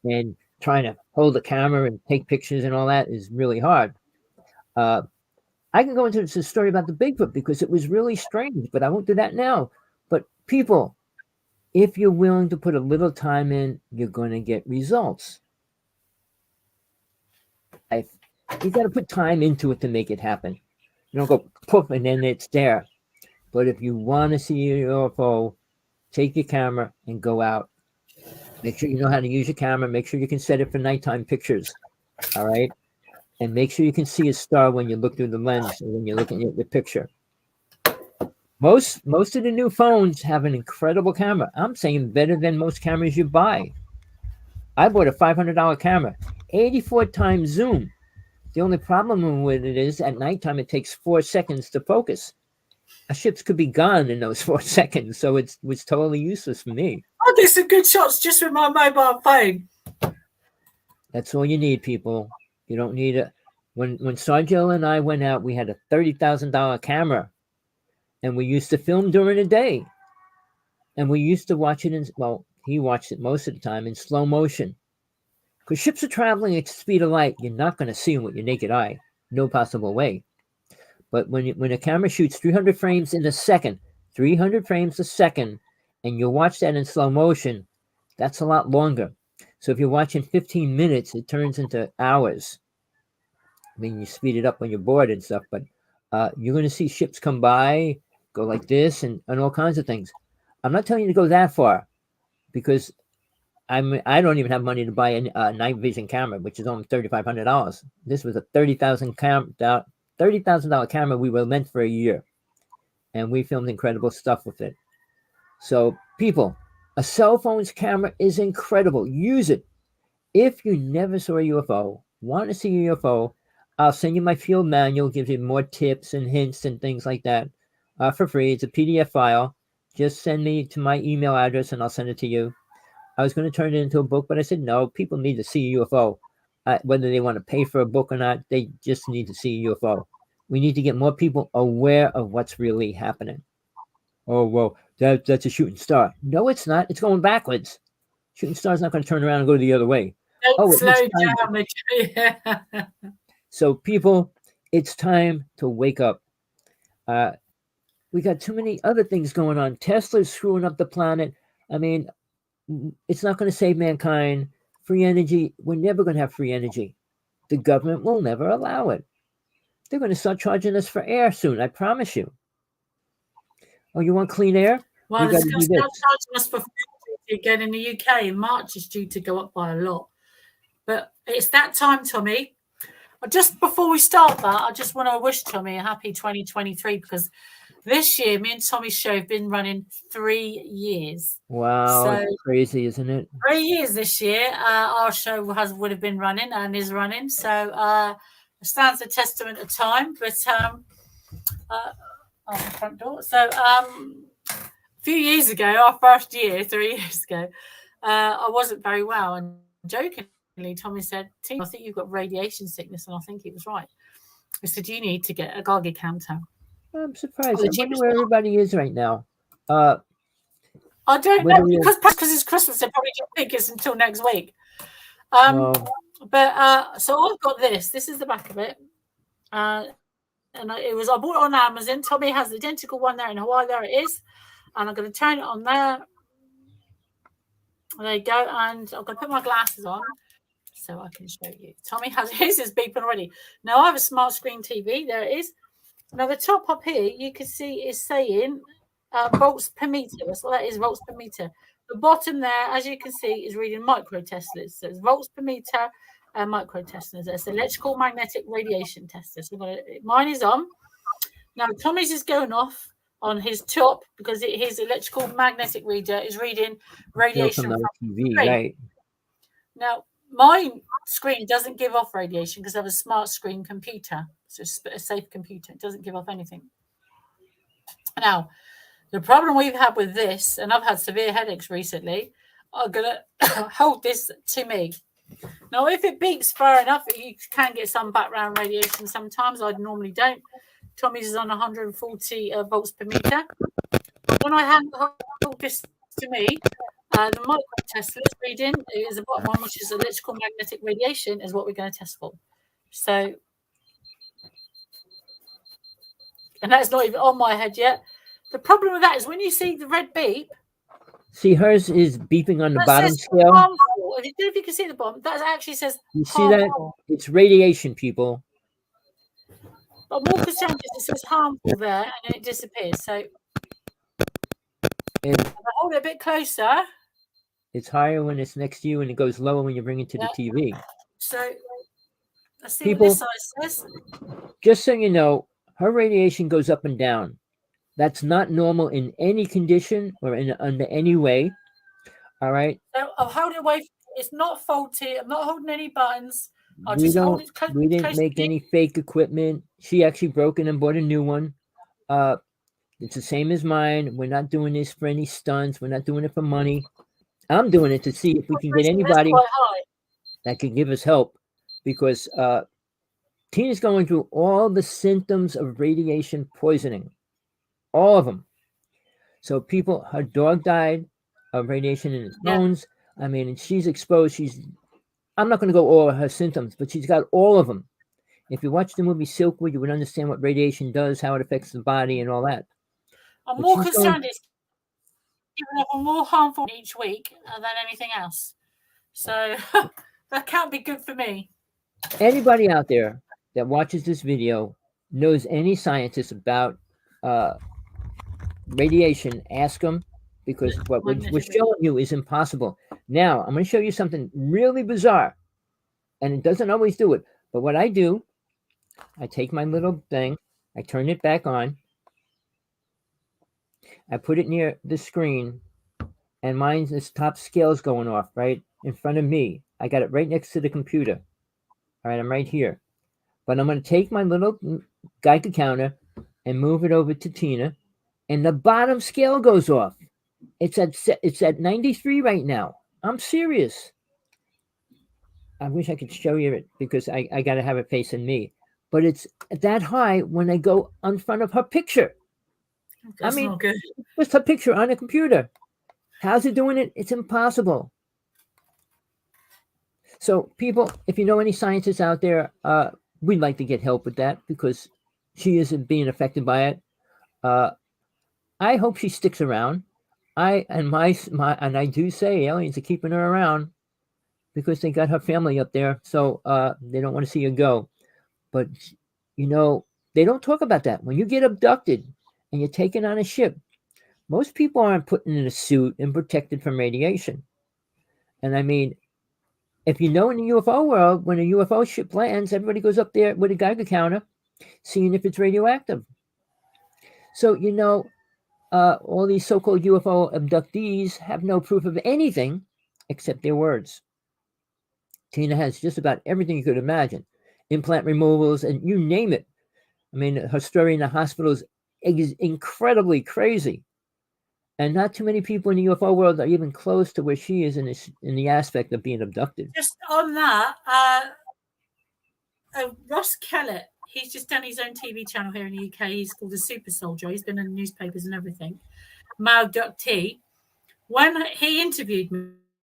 and trying to hold the camera and take pictures and all that is really hard. Uh, I can go into the story about the Bigfoot because it was really strange, but I won't do that now. But people, if you're willing to put a little time in, you're going to get results. You got to put time into it to make it happen. You don't go poof and then it's there. But if you want to see a UFO, take your camera and go out. Make sure you know how to use your camera. Make sure you can set it for nighttime pictures. All right. And make sure you can see a star when you look through the lens or when you're looking at the picture. Most of the new phones have an incredible camera. I'm saying better than most cameras you buy. I bought a $500 camera, 84 times zoom. The only problem with it is at nighttime it takes 4 seconds to focus. Ships could be gone in those 4 seconds, so it was totally useless for me. I get some good shots just with my mobile phone. That's all you need, people. You don't need it. When Sargel and I went out, we had a $30,000 camera, and we used to film during the day. And we used to watch it he watched it most of the time in slow motion. Because ships are traveling at the speed of light, you're not going to see them with your naked eye. No possible way. But when a camera shoots 300 frames a second, and you watch that in slow motion, that's a lot longer. So if you're watching 15 minutes, it turns into hours. I mean, you speed it up when you're bored and stuff, but you're going to see ships come by, go like this, and all kinds of things. I'm not telling you to go that far because I don't even have money to buy a night vision camera, which is only $3,500. This was a $30,000 camera we were lent for a year, and we filmed incredible stuff with it. So, people, a cell phone's camera is incredible. Use it. If you never saw a UFO, want to see a UFO, I'll send you my field manual, gives you more tips and hints and things like that for free. It's a PDF file. Just send me to my email address, and I'll send it to you. I was going to turn it into a book, but I said, no, people need to see a UFO. Whether they want to pay for a book or not, they just need to see a UFO. We need to get more people aware of what's really happening. Oh, well, that's a shooting star. No, it's not. It's going backwards. Shooting star's not going to turn around and go the other way. Slow down. Yeah. So, people, it's time to wake up. We got too many other things going on. Tesla's screwing up the planet. I mean, it's not going to save mankind. Free energy, we're never going to have free energy. The government will never allow it. They're going to start charging us for air soon, I promise you. Oh, you want clean air? Well, they're going to start charging us for food again in the UK. In March is due to go up by a lot. But it's that time, Tommy. Just before we start that, I just want to wish Tommy a happy 2023 because this year, me and Tommy's show have been running 3 years. Wow, so, it's crazy, isn't it? 3 years this year. Our show would have been running and is running. So it stands a testament of time. But on the front door. So a few years ago, our first year, 3 years ago, I wasn't very well. And jokingly, Tommy said, I think you've got radiation sickness. And I think he was right. I said, you need to get a Geiger counter. I'm surprised. I wonder where everybody is right now. I don't know because it's Christmas. They probably don't think it's until next week. But so I've got this. This is the back of it, and I bought it on Amazon. Tommy has the identical one there in Hawaii. There it is, and I'm going to turn it on there. There you go, and I'm going to put my glasses on so I can show you. Tommy has his is beeping already. Now I have a smart screen TV. There it is. Now, the top up here, you can see is saying volts per meter. That's what that is, volts per meter. The bottom there, as you can see, is reading microteslas. So it's volts per meter and microteslas. It's electrical magnetic radiation tester. So mine is on. Now, Tommy's is going off on his top because his electrical magnetic reader is reading radiation from TV, right? Now, my screen doesn't give off radiation because I have a smart screen computer. It's just a safe computer. It doesn't give off anything. Now, the problem we've had with this, and I've had severe headaches recently, I'm going to hold this to me. Now, if it beeps far enough, you can get some background radiation sometimes. I normally don't. Tommy's is on 140 volts per meter. When I hold this to me, the micro Tesla's reading is the bottom one, which is electrical magnetic radiation, is what we're going to test for. So, and that's not even on my head yet. The problem with that is when you see the red beep. See, hers is beeping on the bottom scale. Harmful. If you can see the bottom, that actually says you see that? It's radiation, people. But more concerned is it says harmful there and then it disappears. So if I hold it a bit closer. It's higher when it's next to you and it goes lower when you bring it to the TV. So let's see people, what this side says. Just so you know, her radiation goes up and down. That's not normal in any condition or under any way. All right. So I'll hold it away. It's not faulty. I'm not holding any buttons. We didn't make any fake equipment. She actually broke it and bought a new one. It's the same as mine. We're not doing this for any stunts. We're not doing it for money. I'm doing it to see if we can get anybody that can give us help, because Tina's going through all the symptoms of radiation poisoning, all of them. So her dog died of radiation in his bones. I mean, and she's exposed. I'm not going to go over her symptoms, but she's got all of them. If you watch the movie Silkwood, you would understand what radiation does, how it affects the body, and all that. I'm more concerned it's giving off more harmful each week than anything else. So that can't be good for me. Anybody out there that watches this video knows any scientist about radiation, ask them, because what we're showing you is impossible. Now, I'm going to show you something really bizarre, and it doesn't always do it. But what I do, I take my little thing, I turn it back on, I put it near the screen, and mine's this top scale's going off right in front of me. I got it right next to the computer. All right, I'm right here. But I'm going to take my little Geiger counter and move it over to Tina, and the bottom scale goes off. It's at 93 right now. I'm serious. I wish I could show you it, because I got to have it facing me. But it's that high when I go in front of her picture. That's not good. Just her picture on a computer. How's it doing it? It's impossible. So, people, if you know any scientists out there, we'd like to get help with that, because she isn't being affected by it. I hope she sticks around. I do say aliens are keeping her around because they got her family up there, so they don't want to see her go. But they don't talk about that. When you get abducted and you're taken on a ship, most people aren't put in a suit and protected from radiation. And I mean, if you know in the UFO world, when a UFO ship lands, everybody goes up there with a Geiger counter, seeing if it's radioactive. So, all these so-called UFO abductees have no proof of anything except their words. Tina has just about everything you could imagine. Implant removals, and you name it. I mean, her story in the hospital is incredibly crazy. And not too many people in the UFO world are even close to where she is in the aspect of being abducted. Just on that, Ross Kellett, he's just done his own TV channel here in the UK. He's called The Super Soldier. He's been in the newspapers and everything. Mao abductee. When he interviewed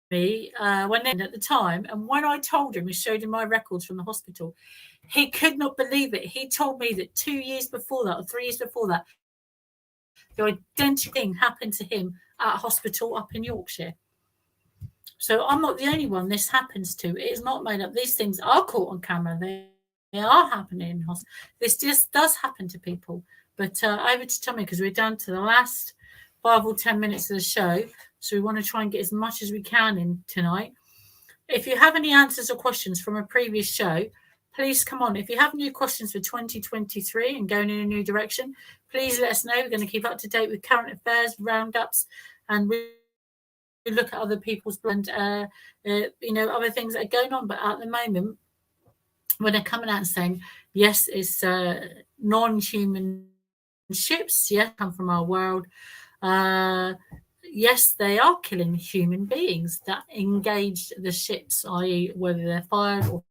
me, at the time, and when I told him, I showed him my records from the hospital, he could not believe it. He told me that 2 years before that, or 3 years before that, the identical thing happened to him at a hospital up in Yorkshire. So I'm not the only one this happens to. It is not made up. These things are caught on camera. They are happening in hospital. This just does happen to people. But over to Tommy, because we're down to the last 5 or 10 minutes of the show. So we want to try and get as much as we can in tonight. If you have any answers or questions from a previous show, please come on. If you have new questions for 2023 and going in a new direction, please let us know. We're going to keep up to date with current affairs, roundups, and we look at other people's and other things that are going on. But at the moment, when they're coming out and saying, yes, it's non-human ships, yeah, come from our world. Yes, they are killing human beings that engaged the ships, i.e., whether they're fired or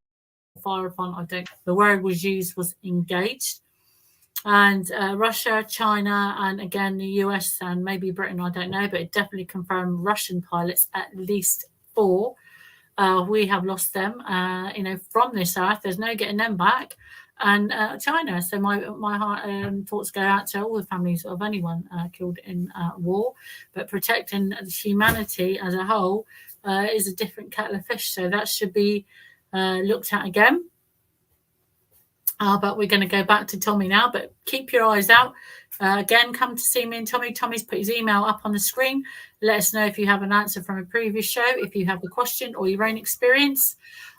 fire upon, I don't. The word was used was engaged. And Russia, China, and again the US and maybe Britain, I don't know, but it definitely confirmed Russian pilots, at least 4. We have lost them, from this earth. There's no getting them back. And China. So my heart thoughts go out to all the families of anyone killed in war. But protecting humanity as a whole is a different kettle of fish. So that should be looked at again. But we're going to go back to Tommy now. But keep your eyes out. Again, come to see me and Tommy. Tommy's put his email up on the screen. Let us know if you have an answer from a previous show, if you have the question or your own experience.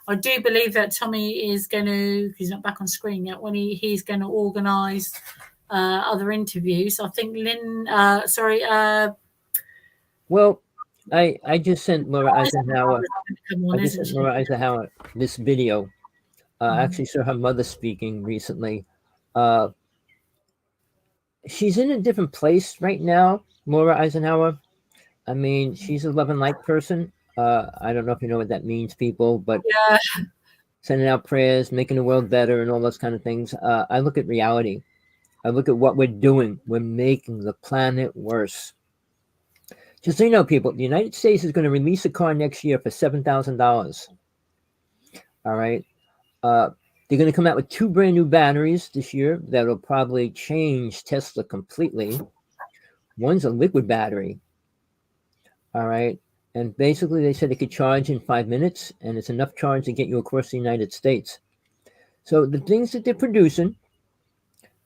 I do believe that Tommy is going to, he's not back on screen yet, when he's going to organise other interviews. I think Well, I just sent Laura Eisenhower. This video. I actually saw her mother speaking recently. She's in a different place right now, Laura Eisenhower. I mean, she's a love and light person. I don't know if you know what that means, people, but yeah. Sending out prayers, making the world better, and all those kind of things. I look at reality. I look at what we're doing. We're making the planet worse. Just so you know, people, the United States is going to release a car next year for $7,000. All right. They're going to come out with 2 brand new batteries this year that'll probably change Tesla completely. One's a liquid battery. All right. And basically, they said it could charge in 5 minutes, and it's enough charge to get you across the United States. So the things that they're producing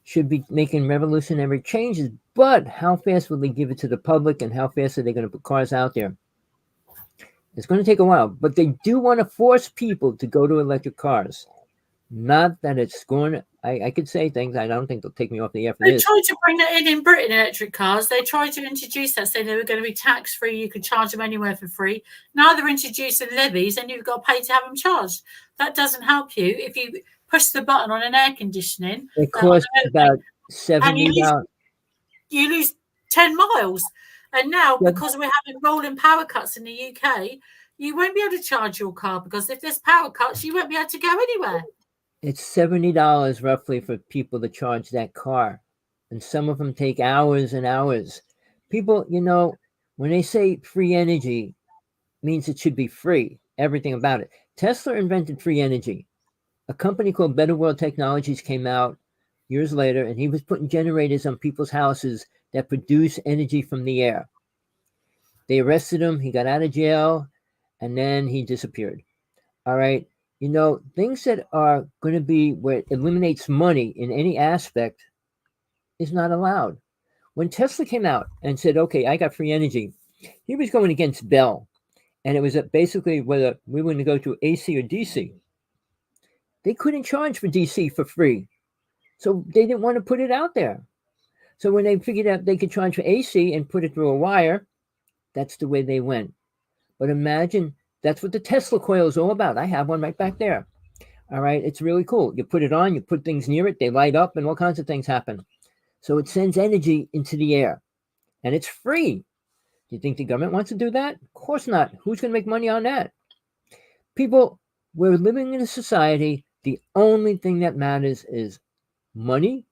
should be making revolutionary changes, but how fast will they give it to the public, and how fast are they going to put cars out there? It's going to take a while, but they do want to force people to go to electric cars. Not that it's going to, I could say things, I don't think they'll take me off the air for this. They tried to bring that in Britain, electric cars. They tried to introduce that, saying they were going to be tax-free. You could charge them anywhere for free. Now they're introducing levies and you've got to pay to have them charged. That doesn't help you. If you push the button on an air conditioning, it costs about $70. You lose 10 miles. And now, because we're having rolling power cuts in the UK, you won't be able to charge your car, because if there's power cuts, you won't be able to go anywhere. It's $70 roughly for people to charge that car. And some of them take hours and hours. People, when they say free energy, means it should be free. Everything about it. Tesla invented free energy. A company called Better World Technologies came out years later, and he was putting generators on people's houses that produce energy from the air. They arrested him. He got out of jail, and then he disappeared. All right. Things that are going to be where it eliminates money in any aspect is not allowed. When Tesla came out and said, okay, I got free energy, he was going against Bell. And it was basically whether we were going to go to AC or DC. They couldn't charge for DC for free. So they didn't want to put it out there. So when they figured out they could charge for AC and put it through a wire, that's the way they went. But imagine, that's what the Tesla coil is all about. I have one right back there. All right. It's really cool. You put it on, you put things near it, they light up, and all kinds of things happen. So it sends energy into the air, and it's free. Do you think the government wants to do that? Of course not. Who's going to make money on that? People, we're living in a society. The only thing that matters is money,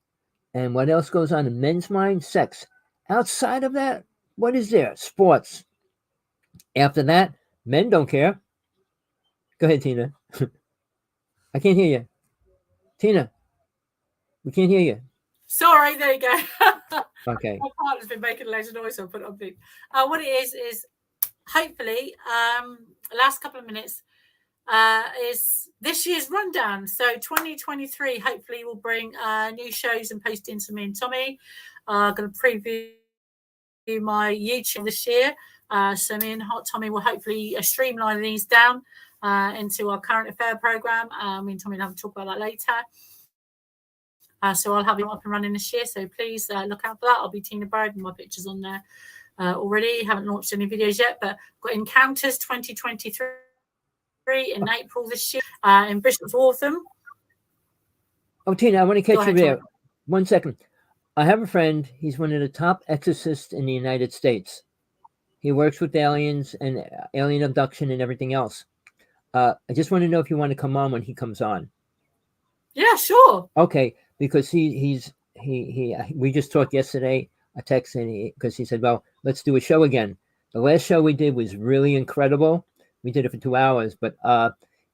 and what else goes on in men's mind? Sex. Outside of that, what is there? Sports. After that, men don't care. Go ahead, Tina. I can't hear you. Tina, we can't hear you. Sorry, there you go. Okay. My partner's been making loads of noise, so I'll put it on beep. What it is hopefully, last couple of minutes, is this year's rundown. So 2023, hopefully we'll bring new shows and post into me and Tommy. I'm going to preview my YouTube this year. So me and Hot Tommy will hopefully streamline these down into our current affair program. Me and Tommy will have to talk about that later. So I'll have you up and running this year. So please look out for that. I'll be Tina Bird, and my picture's on there already. Haven't launched any videos yet, but got Encounters 2023 in April this year in Bishop's Waltham. Oh, Tina, I want to Go catch you ahead, there. Tommy. 1 second. I have a friend. He's one of the top exorcists in the United States. He works with aliens and alien abduction and everything else. I just want to know if you want to come on when he comes on. Yeah, sure. Okay, because we just talked yesterday. I texted because he said, "Well, let's do a show again." The last show we did was really incredible. We did it for 2 hours, but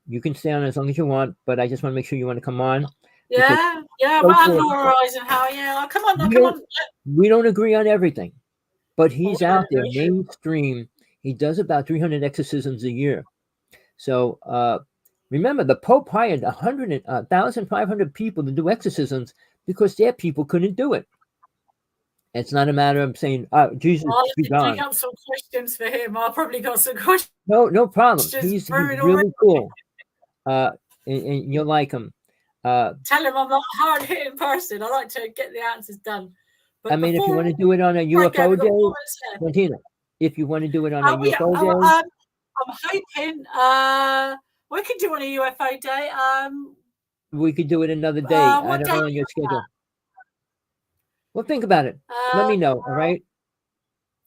you can stay on as long as you want. But I just want to make sure you want to come on. Yeah, yeah. So About far, Laura Eisenhower. Yeah, come on, we come don't on. we don't agree on everything, but Oh, he's we don't out there agree. mainstream. He does about 300 exorcisms a year. So remember, the Pope hired 1,500 people to do exorcisms because their people couldn't do it. It's not a matter of saying, Jesus, I'll be have to dig gone. up some questions for him. I've probably got some questions No problem. He's brewing really already. cool. And you'll like him. Tell him I'm not a hard-hitting person. I like to get the answers done. But I mean, if you want to before do it on a I go, UFO we've got 4 day, minutes left. Martina, if you want to do it on a Yeah, UFO day, I'm hoping we could do on a UFO day. we could do it another day. I What don't day? know on your schedule. Well, think about it. Let me know, all right?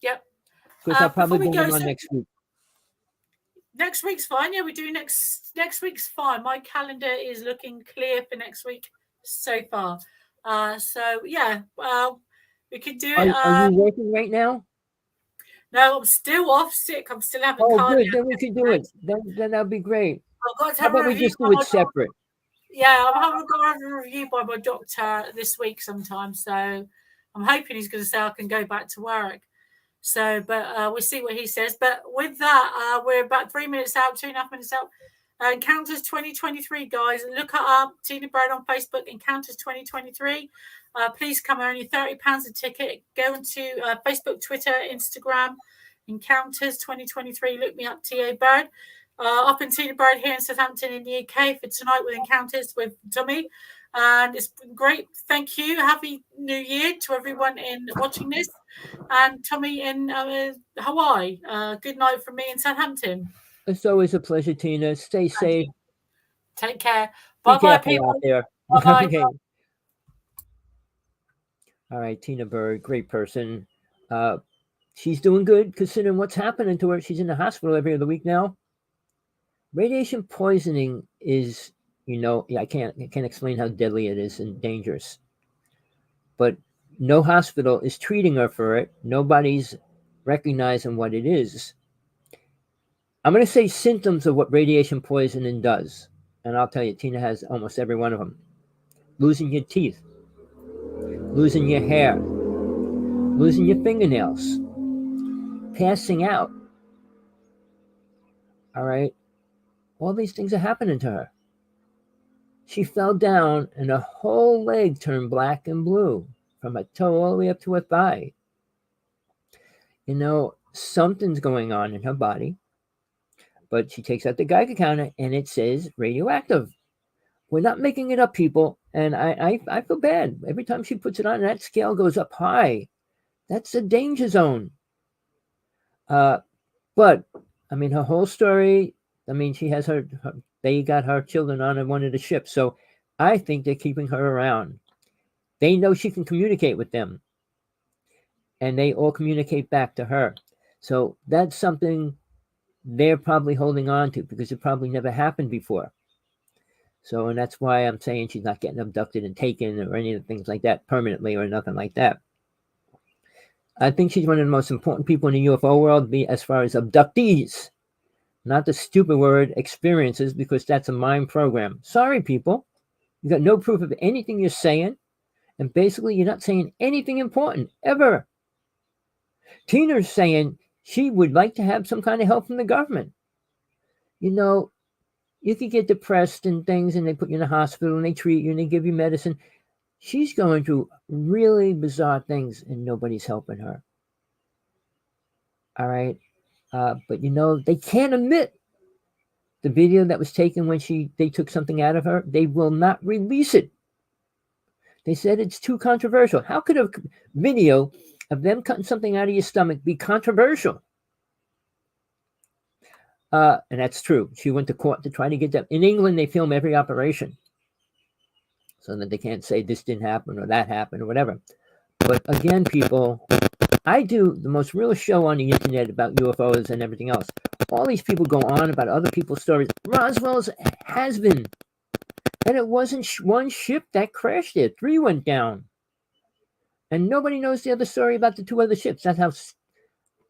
Yep. Because I'll probably Before we bring go, him on so next week. next week's fine. Yeah, we do next week's fine. My calendar is looking clear for next week so far. So yeah, we could do it. Are you working right now? No, I'm still off sick. I'm still having Oh, cardiac. good. Then we can do it. Then that'll be great. I've got to How have a about we review just by do it my separate? Yeah, I've got to have a review by my doctor this week sometime. So I'm hoping he's going to say I can go back to work. So, but we'll see what he says. But with that, we're about 3 minutes out, 2.5 minutes out. Encounters 2023, guys. Look her up. Tina Brown on Facebook, Encounters 2023. Please come, only £30 a ticket. Go into Facebook, Twitter, Instagram, Encounters 2023. Look me up, T.A. Bird. Up in Tina Bird here in Southampton in the UK for tonight with Encounters with Tommy. And it's been great. Thank you. Happy New Year to everyone in watching this. And Tommy in Hawaii. Good night from me in Southampton. It's always a pleasure, Tina. Stay safe. Take care. Be Bye-bye, careful people. out there. Bye-bye. Okay. All right, Tina Bird, great person. She's doing good considering what's happening to her. She's in the hospital every other week now. Radiation poisoning is, I can't explain how deadly it is and dangerous. But no hospital is treating her for it. Nobody's recognizing what it is. I'm going to say symptoms of what radiation poisoning does. And I'll tell you, Tina has almost every one of them. Losing your teeth, losing your hair, losing your fingernails, passing out. All right? All these things are happening to her. She fell down and her whole leg turned black and blue from her toe all the way up to her thigh. Something's going on in her body. But she takes out the Geiger counter and it says radioactive. We're not making it up, people. And I feel bad. Every time she puts it on, that scale goes up high. That's a danger zone. But, I mean, her whole story, I mean, she has they got her children on one of the ships. So I think they're keeping her around. They know she can communicate with them. And they all communicate back to her. So that's something they're probably holding on to because it probably never happened before. So, and that's why I'm saying she's not getting abducted and taken or any of the things like that permanently or nothing like that. I think she's one of the most important people in the UFO world as far as abductees, not the stupid word experiences, because that's a mind program. Sorry, people. You got no proof of anything you're saying. And basically, you're not saying anything important ever. Tina's saying she would like to have some kind of help from the government. You could get depressed and things, and they put you in a hospital, and they treat you, and they give you medicine. She's going through really bizarre things, and nobody's helping her. All right? But, they can't admit the video that was taken when they took something out of her. They will not release it. They said it's too controversial. How could a video of them cutting something out of your stomach be controversial? And that's true. She went to court to try to get that. In England, they film every operation. so that they can't say this didn't happen or that happened or whatever. But again, people, I do the most real show on the internet about UFOs and everything else. All these people go on about other people's stories. Roswell's has been. And it wasn't one ship that crashed there. 3 went down. And nobody knows the other story about the 2 other ships. That's how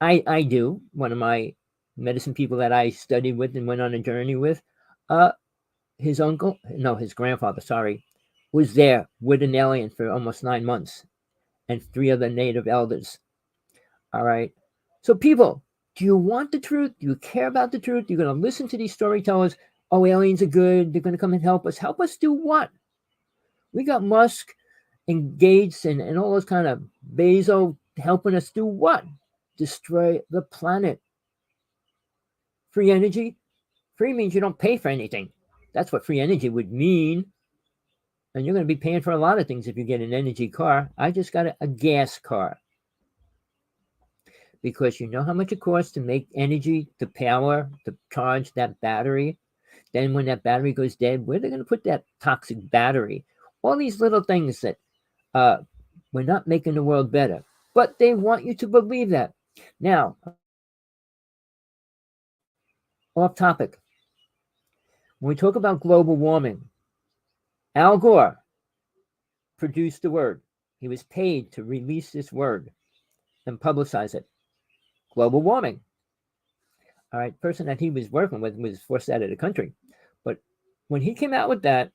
I do. One of my medicine people that I studied with and went on a journey with, his grandfather, was there with an alien for almost 9 months and 3 other native elders. All right. So people, do you want the truth? Do you care about the truth? You're going to listen to these storytellers. Oh, aliens are good. They're going to come and help us. Help us do what? We got Musk and Gates and all those kind of Bezos helping us do what? Destroy the planet. Free energy? Free means you don't pay for anything. That's what free energy would mean. And you're going to be paying for a lot of things if you get an energy car. I just got a gas car. Because you know how much it costs to make energy, to power, to charge that battery. Then when that battery goes dead, where are they going to put that toxic battery? All these little things that we're not making the world better. But they want you to believe that. Now, off topic. When we talk about global warming, Al Gore produced the word. He was paid to release this word and publicize it. Global warming. All right, person that he was working with was forced out of the country. But when he came out with that,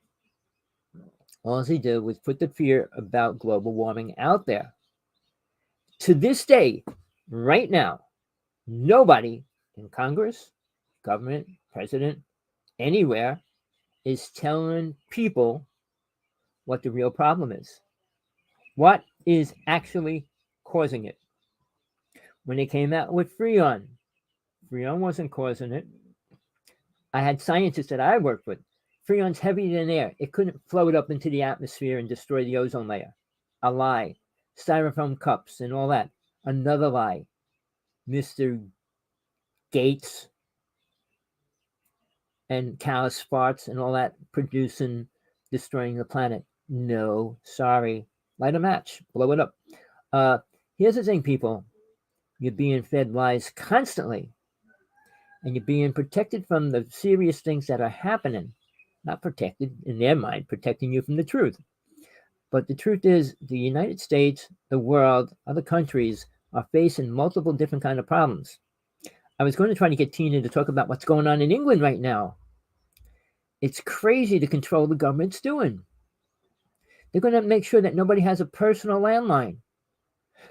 all he did was put the fear about global warming out there. To this day, right now, nobody in Congress, government, president, anywhere is telling people what the real problem is. What is actually causing it? When they came out with Freon wasn't causing it. I had scientists that I worked with. Freon's heavier than air. It couldn't float up into the atmosphere and destroy the ozone layer. A lie. Styrofoam cups and all that. Another lie. Mr. Gates and callous farts and all that destroying the planet. No, sorry. Light a match. Blow it up. Here's the thing, people. You're being fed lies constantly. And you're being protected from the serious things that are happening. Not protected in their mind, protecting you from the truth. But the truth is, the United States, the world, other countries are facing multiple different kind of problems. I was going to try to get Tina to talk about what's going on in England right now. It's crazy the control the government's doing. They're going to make sure that nobody has a personal landline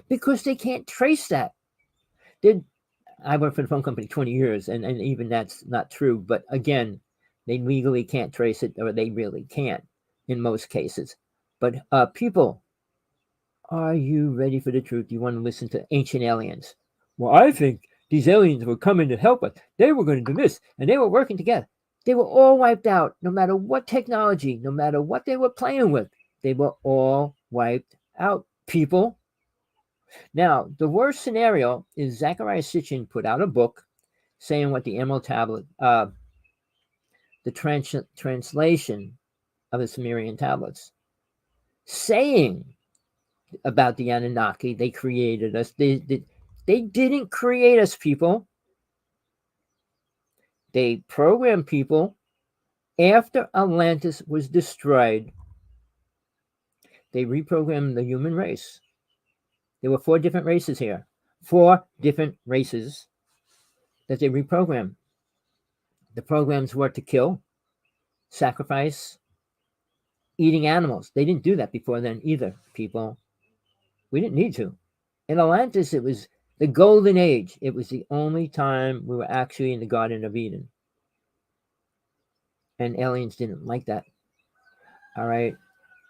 because they can't trace that. I worked for the phone company 20 years, and even that's not true. But again, they legally can't trace it, or they really can't in most cases. But people, are you ready for the truth? You want to listen to ancient aliens? Well, I think these aliens were coming to help us. They were going to do this, and they were working together. They were all wiped out, no matter what technology, no matter what they were playing with. They were all wiped out, people. Now, the worst scenario is Zecharia Sitchin put out a book saying what the Emerald Tablet, the translation of the Sumerian tablets, saying about the Anunnaki, they created us. They didn't create us, people. They programmed people after Atlantis was destroyed. They reprogrammed the human race. There were 4 different races here. 4 different races that they reprogrammed. The programs were to kill, sacrifice, eating animals. They didn't do that before then either, people. We didn't need to. In Atlantis, it was the golden age. It was the only time we were actually in the Garden of Eden. And aliens didn't like that. All right.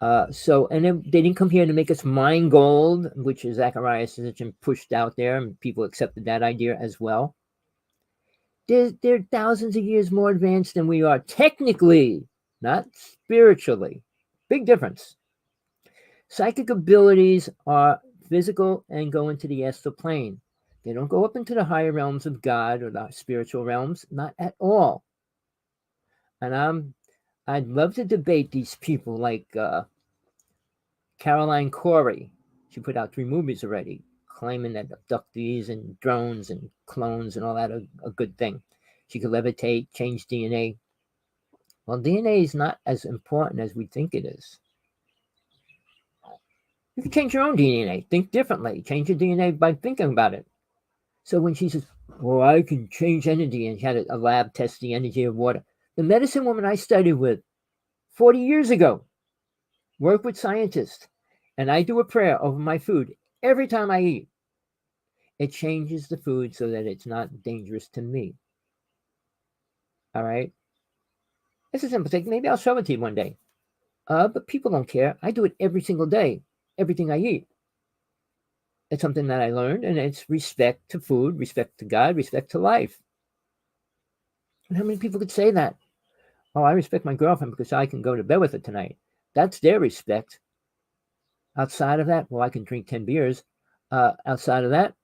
And then they didn't come here to make us mine gold, which Zecharia Sitchin pushed out there, and people accepted that idea as well. They're thousands of years more advanced than we are, technically, not spiritually. Big difference. Psychic abilities are physical and go into the astral plane. They don't go up into the higher realms of God or the spiritual realms, not at all. And I'd love to debate these people like Caroline Corey. She put out 3 movies already claiming that abductees and drones and clones and all that are a good thing. She could levitate, change DNA. Well, DNA is not as important as we think it is. You can change your own DNA. Think differently. Change your DNA by thinking about it. So when she says, well, I can change energy, and she had a lab test the energy of water. The medicine woman I studied with 40 years ago worked with scientists, and I do a prayer over my food every time I eat. It changes the food so that it's not dangerous to me. All right? It's a simple thing. Maybe I'll show it to you one day. But people don't care. I do it every single day, everything I eat. It's something that I learned, and it's respect to food, respect to God, respect to life. And how many people could say that? Oh, I respect my girlfriend because I can go to bed with her tonight. That's their respect. Outside of that, well, I can drink 10 beers. Outside of that,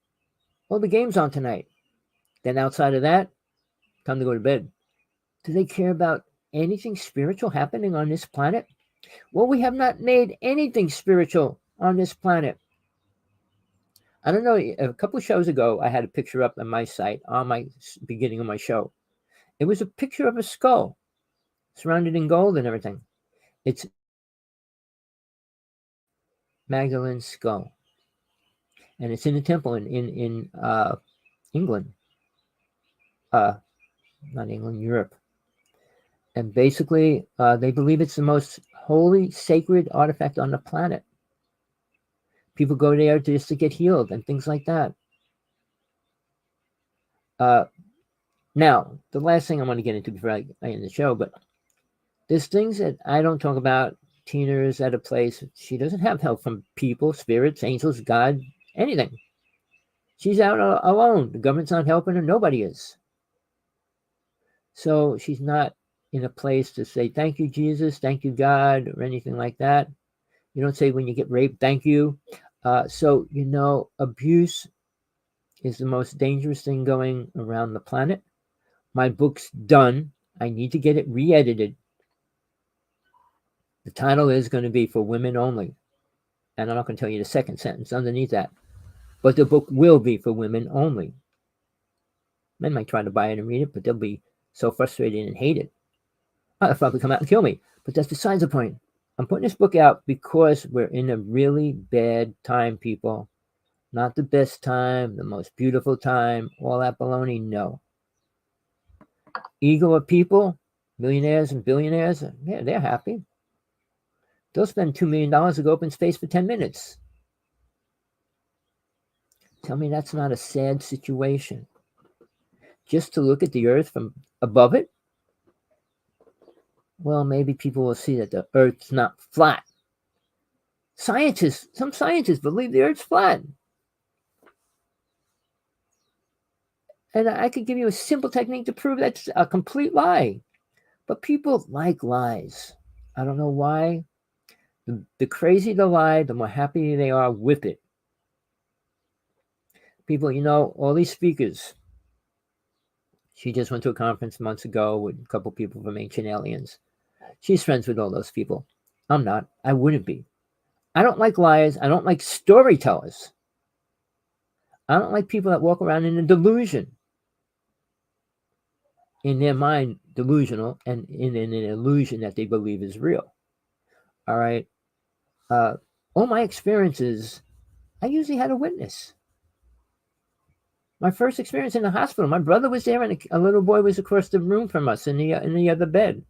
well, the game's on tonight. Then outside of that, time to go to bed. Do they care about anything spiritual happening on this planet? Well, we have not made anything spiritual on this planet. I don't know, a couple of shows ago, I had a picture up on my site, on my beginning of my show. It was a picture of a skull surrounded in gold and everything. It's Magdalene's skull. And it's in a temple in England. Not England, Europe. And basically, they believe it's the most holy, sacred artifact on the planet. People go there just to get healed and things like that. Now, the last thing I want to get into before I end the show, but there's things that I don't talk about. Tina's at a place. She doesn't have help from people, spirits, angels, God, anything. She's out alone. The government's not helping her. Nobody is. So she's not in a place to say, thank you, Jesus, thank you, God, or anything like that. You don't say when you get raped, thank you. So, abuse is the most dangerous thing going around the planet. My book's done. I need to get it re-edited. The title is going to be For Women Only. And I'm not going to tell you the second sentence underneath that. But the book will be for women only. Men might try to buy it and read it, but they'll be so frustrated and hate it. They'll probably come out and kill me. But that's besides the point. I'm putting this book out because we're in a really bad time, people. Not the best time, the most beautiful time, all that baloney, no. Ego of people, millionaires and billionaires, yeah, they're happy. They'll spend $2 million to go up in space for 10 minutes. Tell me that's not a sad situation. Just to look at the Earth from above it? Well, maybe people will see that the Earth's not flat. Some scientists believe the Earth's flat. And I could give you a simple technique to prove that's a complete lie. But people like lies. I don't know why. The crazier the lie, the more happy they are with it. People, all these speakers. She just went to a conference months ago with a couple people from Ancient Aliens. She's friends with all those people. I'm not. I wouldn't be. I don't like liars. I don't like storytellers. I don't like people that walk around in a delusion. In their mind, delusional, and in an illusion that they believe is real. All right? All my experiences, I usually had a witness. My first experience in the hospital, my brother was there, and a little boy was across the room from us in the other bed.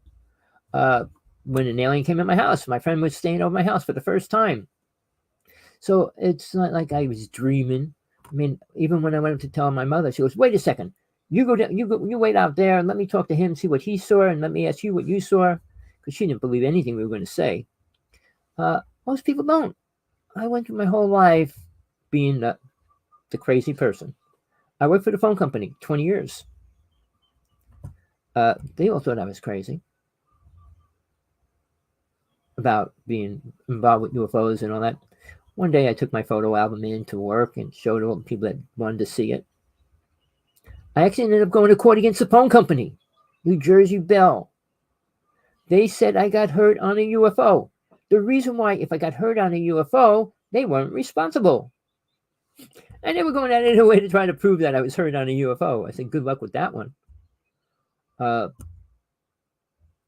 When an alien came in my house, my friend was staying over my house for the first time. So it's not like I was dreaming. I mean, even when I went up to tell my mother, she goes, "Wait a second. You go down. You wait out there, and let me talk to him, see what he saw, and let me ask you what you saw," because she didn't believe anything we were going to say. Most people don't. I went through my whole life being the crazy person. I worked for the phone company 20 years. They all thought I was crazy about being involved with UFOs and all that. One day I took my photo album in to work and showed all the people that wanted to see it. I actually ended up going to court against the phone company, New Jersey Bell. They said I got hurt on a UFO. The reason why, if I got hurt on a UFO, they weren't responsible. And they were going at it in a way to try to prove that I was hurt on a UFO. I said, good luck with that one.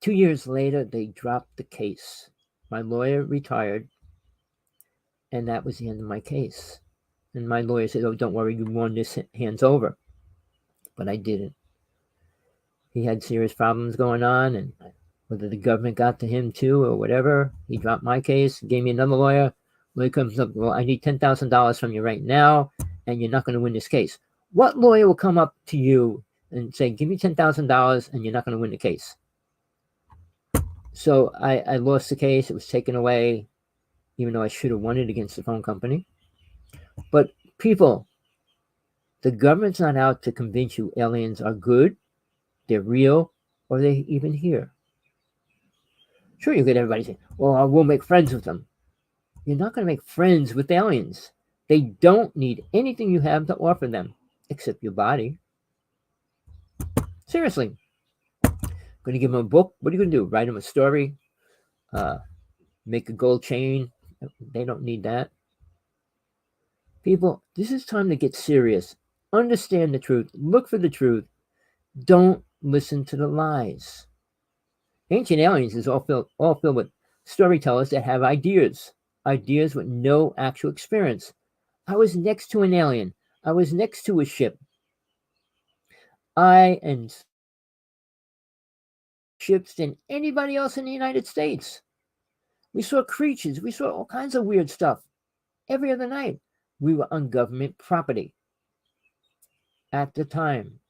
2 years later, they dropped the case. My lawyer retired, and that was the end of my case. And my lawyer said, oh, don't worry, you won this, hands over. But I didn't. He had serious problems going on, and whether the government got to him too or whatever, he dropped my case, gave me another lawyer. Lawyer comes up, well, I need $10,000 from you right now, and you're not going to win this case. What lawyer will come up to you and say, give me $10,000 and you're not going to win the case? So I lost the case. It was taken away, even though I should have won it against the phone company. But people, the government's not out to convince you aliens are good, they're real, or they're even here. Sure, you get everybody saying, well, we'll make friends with them. You're not going to make friends with aliens. They don't need anything you have to offer them, except your body. Seriously. Going to give them a book? What are you going to do? Write them a story? Make a gold chain? They don't need that. People, this is time to get serious. Understand the truth. Look for the truth. Don't listen to the lies. Ancient Aliens is all filled with storytellers that have ideas with no actual experience. I was next to an alien. I was next to a ship. I and ships than anybody else in the United States. We saw creatures. We saw all kinds of weird stuff. Every other night, we were on government property. At the time,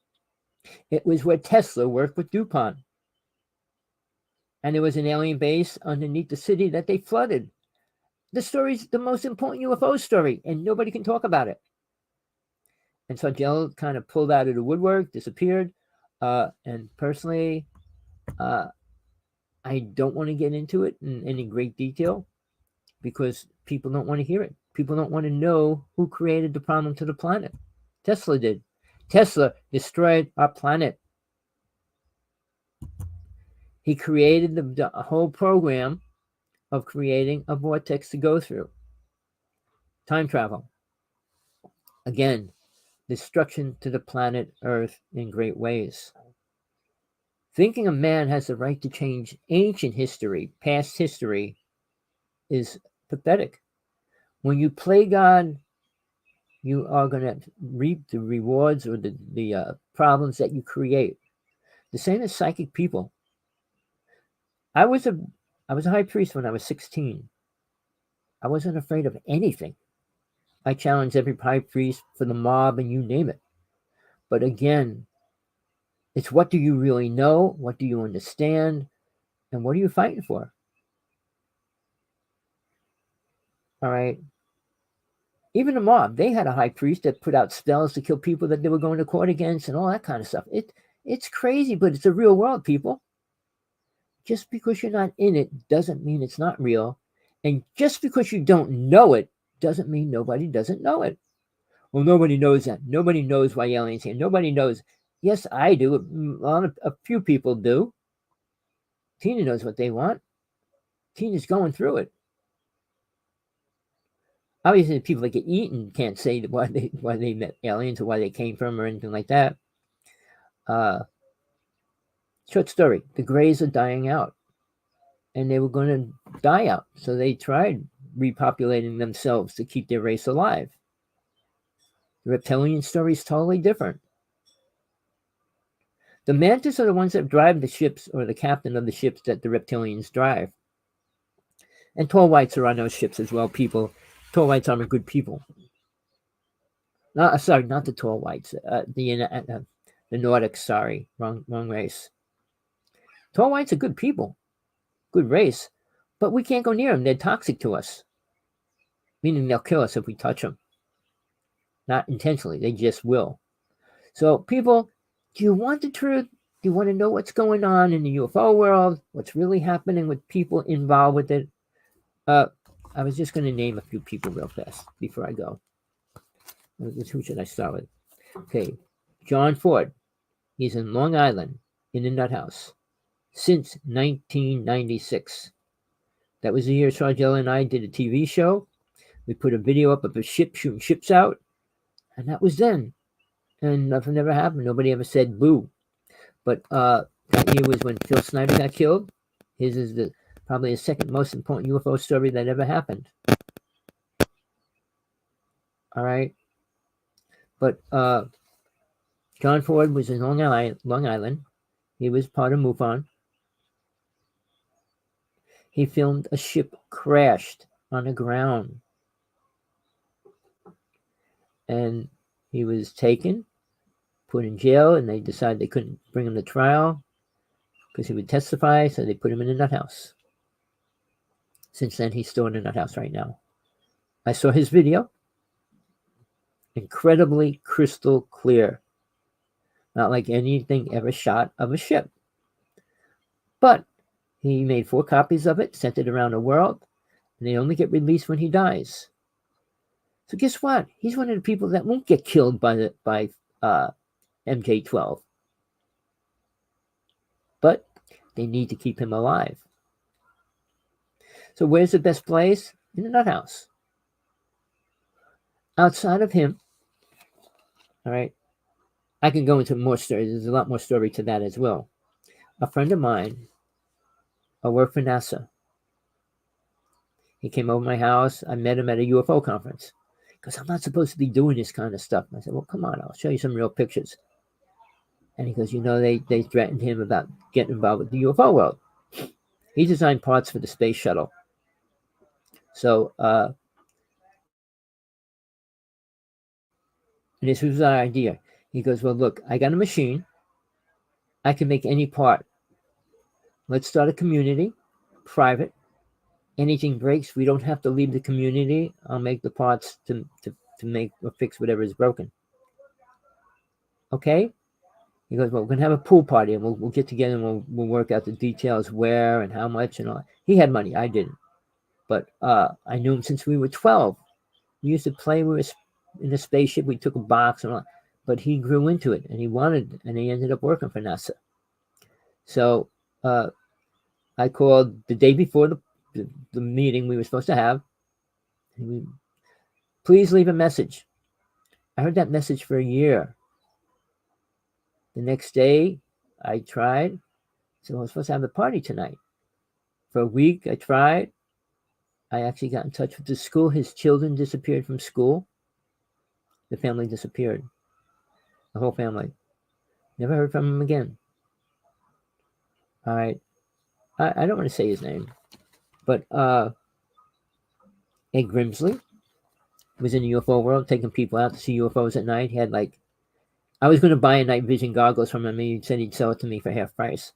it was where Tesla worked with DuPont. And there was an alien base underneath the city that they flooded. The story's the most important UFO story, and nobody can talk about it. And so Jill kind of pulled out of the woodwork, disappeared. And personally, I don't want to get into it in any great detail because people don't want to hear it. People don't want to know who created the problem to the planet. Tesla did. Tesla destroyed our planet. He created the whole program of creating a vortex to go through. Time travel. Again, destruction to the planet Earth in great ways. Thinking a man has the right to change ancient history, past history, is pathetic. When you play God, you are going to reap the rewards or the problems that you create. The same as psychic people. I was a high priest when I was 16. I wasn't afraid of anything. I challenged every high priest for the mob and you name it. But again, it's what do you really know? What do you understand? And what are you fighting for? All right. Even the mob, they had a high priest that put out spells to kill people that they were going to court against and all that kind of stuff. It's crazy, but it's a real world, people. Just because you're not in it doesn't mean it's not real. And just because you don't know it doesn't mean nobody doesn't know it. Well, nobody knows that. Nobody knows why aliens here. Nobody knows. Yes, I do. A few people do. Tina knows what they want. Tina's going through it. Obviously, the people that get eaten can't say why they met aliens or why they came from or anything like that. Short story. The Greys are dying out. And they were going to die out. So they tried repopulating themselves to keep their race alive. The reptilian story is totally different. The mantis are the ones that drive the ships or the captain of the ships that the reptilians drive. And tall whites are on those ships as well, people. Tall whites are good people. Sorry, not the tall whites. The Nordics, sorry. Wrong race. Tall whites are good people. Good race. But we can't go near them. They're toxic to us. Meaning they'll kill us if we touch them. Not intentionally. They just will. So people, do you want the truth? Do you want to know what's going on in the UFO world? What's really happening with people involved with it? I was just going to name a few people real fast before I go. Who should I start with? Okay. John Ford. He's in Long Island in a nut house. since 1996. That was the year Sargella and I did a TV show. We put a video up of a ship shooting ships out, and that was then. And nothing ever happened. Nobody ever said boo. But that year was when Phil Snyder got killed. His is probably the second most important UFO story that ever happened. All right. But John Ford was in Long Island. He was part of MUFON. He filmed a ship crashed on the ground. And he was taken, put in jail, and they decided they couldn't bring him to trial because he would testify, so they put him in a nut house. Since then, he's still in a nut house right now. I saw his video. Incredibly crystal clear. Not like anything ever shot of a ship. But he made 4 copies of it, sent it around the world, and they only get released when he dies. So guess what? He's one of the people that won't get killed by MJ-12. But they need to keep him alive. So where's the best place? In the nut house. Outside of him, all right, I can go into more stories. There's a lot more story to that as well. A friend of mine, I worked for NASA. He came over my house. I met him at a UFO conference. Because I'm not supposed to be doing this kind of stuff. And I said, well, come on, I'll show you some real pictures. And he goes, they threatened him about getting involved with the UFO world. He designed parts for the space shuttle. So, and this was our idea. He goes, well, look, I got a machine. I can make any part. Let's start a community, private. Anything breaks, we don't have to leave the community. I'll make the parts to make or fix whatever is broken. Okay? He goes, well, we're going to have a pool party, and we'll get together, and we'll work out the details, where and how much and all. He had money. I didn't. But I knew him since we were 12. We used to play. We were in a spaceship. We took a box and all. But he grew into it, and he ended up working for NASA. So I called the day before the meeting we were supposed to have. Please leave a message. I heard that message for a year. The next day, I tried. So I was supposed to have the party tonight. For a week, I tried. I actually got in touch with the school. His children disappeared from school. The family disappeared. The whole family. Never heard from him again. All right. I don't want to say his name. But Ed Grimsley was in the UFO world, taking people out to see UFOs at night. He had I was going to buy a night vision goggles from him. And he said he'd sell it to me for half price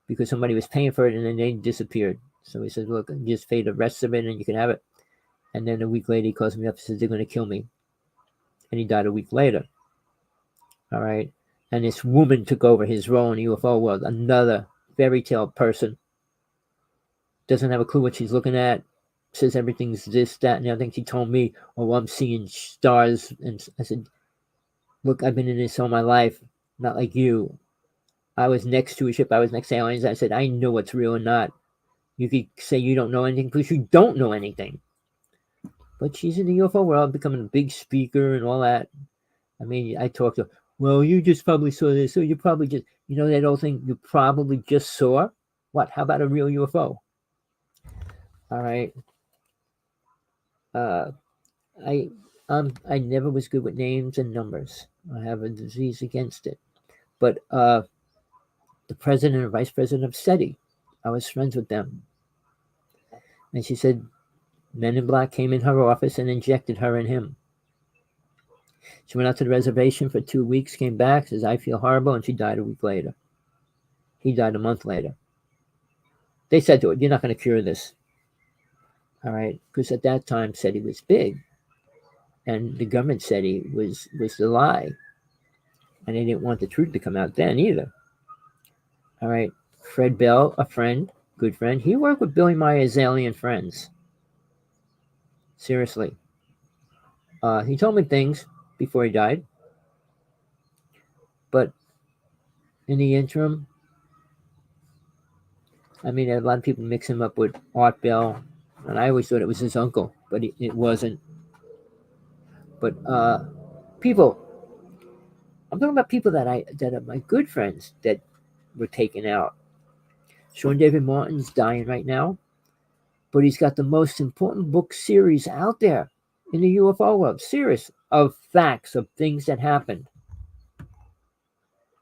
because somebody was paying for it, and then they disappeared. So he said, look, just pay the rest of it and you can have it. And then a week later, he calls me up and says, they're going to kill me. And he died a week later. All right. And this woman took over his role in the UFO world. Another fairy tale person. Doesn't have a clue what she's looking at. Says everything's this, that, and the other thing. She told me, oh, I'm seeing stars. And I said, look, I've been in this all my life. Not like you. I was next to a ship. I was next to aliens. I said, I know what's real and not. You could say you don't know anything because you don't know anything. But she's in the UFO world, becoming a big speaker and all that. I mean, I talked to her. Well, you just probably saw this. So you probably just, that old thing you probably just saw? What? How about a real UFO? All right. I never was good with names and numbers. I have a disease against it. But the president and vice president of SETI, I was friends with them. And she said Men in Black came in her office and injected her and him. She went out to the reservation for 2 weeks, came back, says, I feel horrible, and she died a week later. He died a month later. They said to her, you're not going to cure this. All right, because at that time, SETI was big. And the government SETI was the lie. And they didn't want the truth to come out then either. All right, Fred Bell, a friend, good friend, he worked with Billy Meyer's alien friends. Seriously. He told me things before he died. But in the interim, I mean, a lot of people mix him up with Art Bell, and I always thought it was his uncle, but it wasn't. But people, I'm talking about people that are my good friends that were taken out. Sean David Martin's dying right now, but he's got the most important book series out there in the UFO world. Series of facts of things that happened.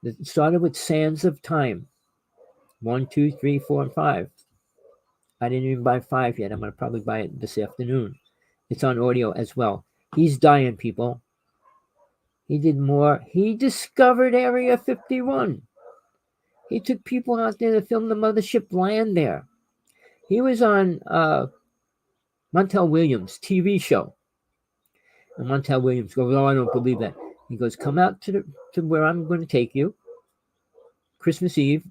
It started with Sands of Time, 1, 2, 3, 4, and 5. I didn't even buy 5 yet. I'm going to probably buy it this afternoon. It's on audio as well. He's dying, people. He did more. He discovered Area 51. He took people out there to film the mothership land there. He was on Montel Williams' TV show. And Montel Williams goes, "Oh, I don't believe that." He goes, "Come out to where I'm going to take you, Christmas Eve,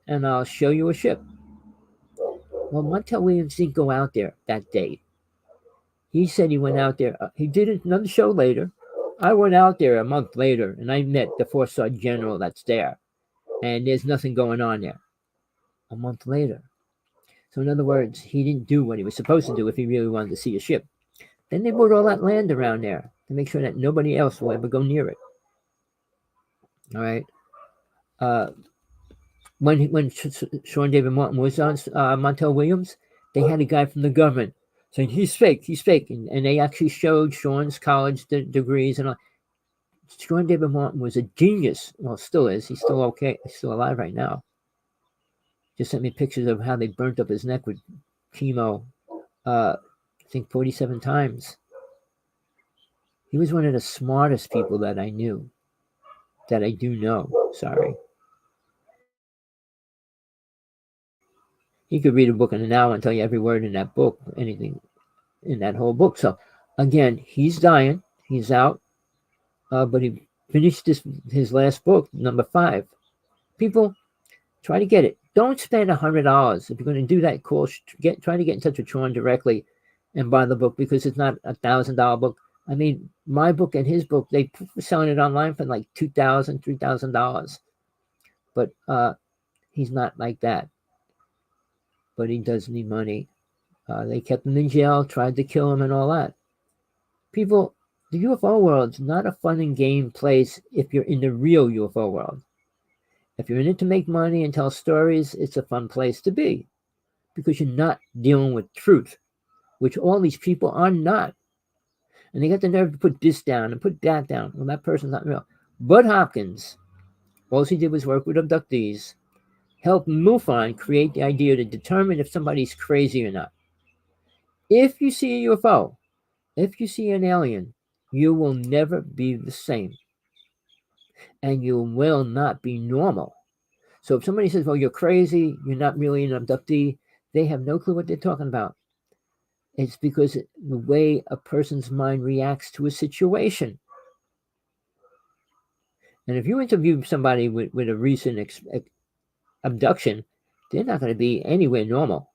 and I'll show you a ship." Well, Montel Williams didn't go out there that day. He said he went out there. He did another show later. I went out there a month later, and I met the four-star general that's there. And there's nothing going on there. A month later. So in other words, he didn't do what he was supposed to do if he really wanted to see a ship. Then they bought all that land around there to make sure that nobody else will ever go near it. All right. When Sean David Martin was on Montel Williams, they had a guy from the government saying he's fake, and they actually showed Sean's college degrees and all. Sean David Martin was a genius. Well, still is. He's still okay. He's still alive right now. Just sent me pictures of how they burnt up his neck with chemo. I think 47 times. He was one of the smartest people that I knew. That I do know. Sorry. He could read a book in an hour and tell you every word in that book, anything in that whole book. So, again, he's dying. He's out. But he finished his last book, number 5. People, try to get it. Don't spend $100. If you're going to do that, try to get in touch with Sean directly and buy the book, because it's not $1,000 book. I mean, my book and his book, they were selling it online for like $2,000, $3,000. But he's not like that. But he does need money. They kept him in jail, tried to kill him and all that. People, the UFO world's not a fun and game place if you're in the real UFO world. If you're in it to make money and tell stories, it's a fun place to be, because you're not dealing with truth, which all these people are not. And they got the nerve to put this down and put that down. Well, that person's not real. Bud Hopkins, all he did was work with abductees, help MUFON create the idea to determine if somebody's crazy or not. If you see a UFO, if you see an alien, you will never be the same. And you will not be normal. So if somebody says, well, you're crazy, you're not really an abductee, they have no clue what they're talking about. It's because the way a person's mind reacts to a situation. And if you interview somebody with a recent abduction, they're not going to be anywhere normal.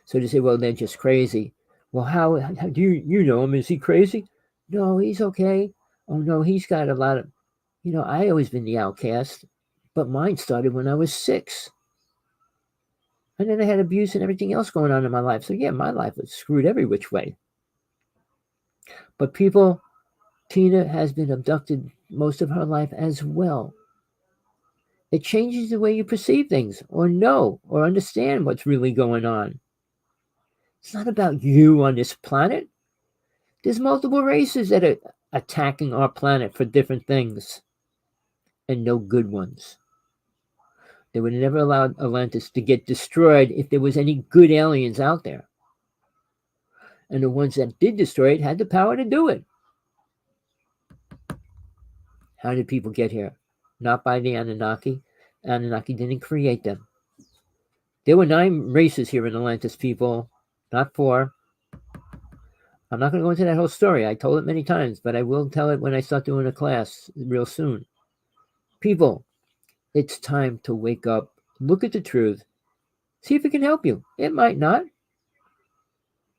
So they say, well, they're just crazy. Well, how do you know him? Is he crazy? No, he's okay. Oh, no, he's got a lot of, I always been the outcast, but mine started when I was 6. And then I had abuse and everything else going on in my life. So, yeah, my life was screwed every which way. But people, Tina has been abducted most of her life as well. It changes the way you perceive things or know or understand what's really going on. It's not about you on this planet. There's multiple races that are attacking our planet for different things, and no good ones. They would never allow Atlantis to get destroyed if there was any good aliens out there. And the ones that did destroy it had the power to do it. How did people get here? Not by the Anunnaki. Anunnaki didn't create them. There were 9 races here in Atlantis, people, not 4. I'm not going to go into that whole story. I told it many times, but I will tell it when I start doing a class real soon. People, it's time to wake up, look at the truth, see if it can help you. It might not.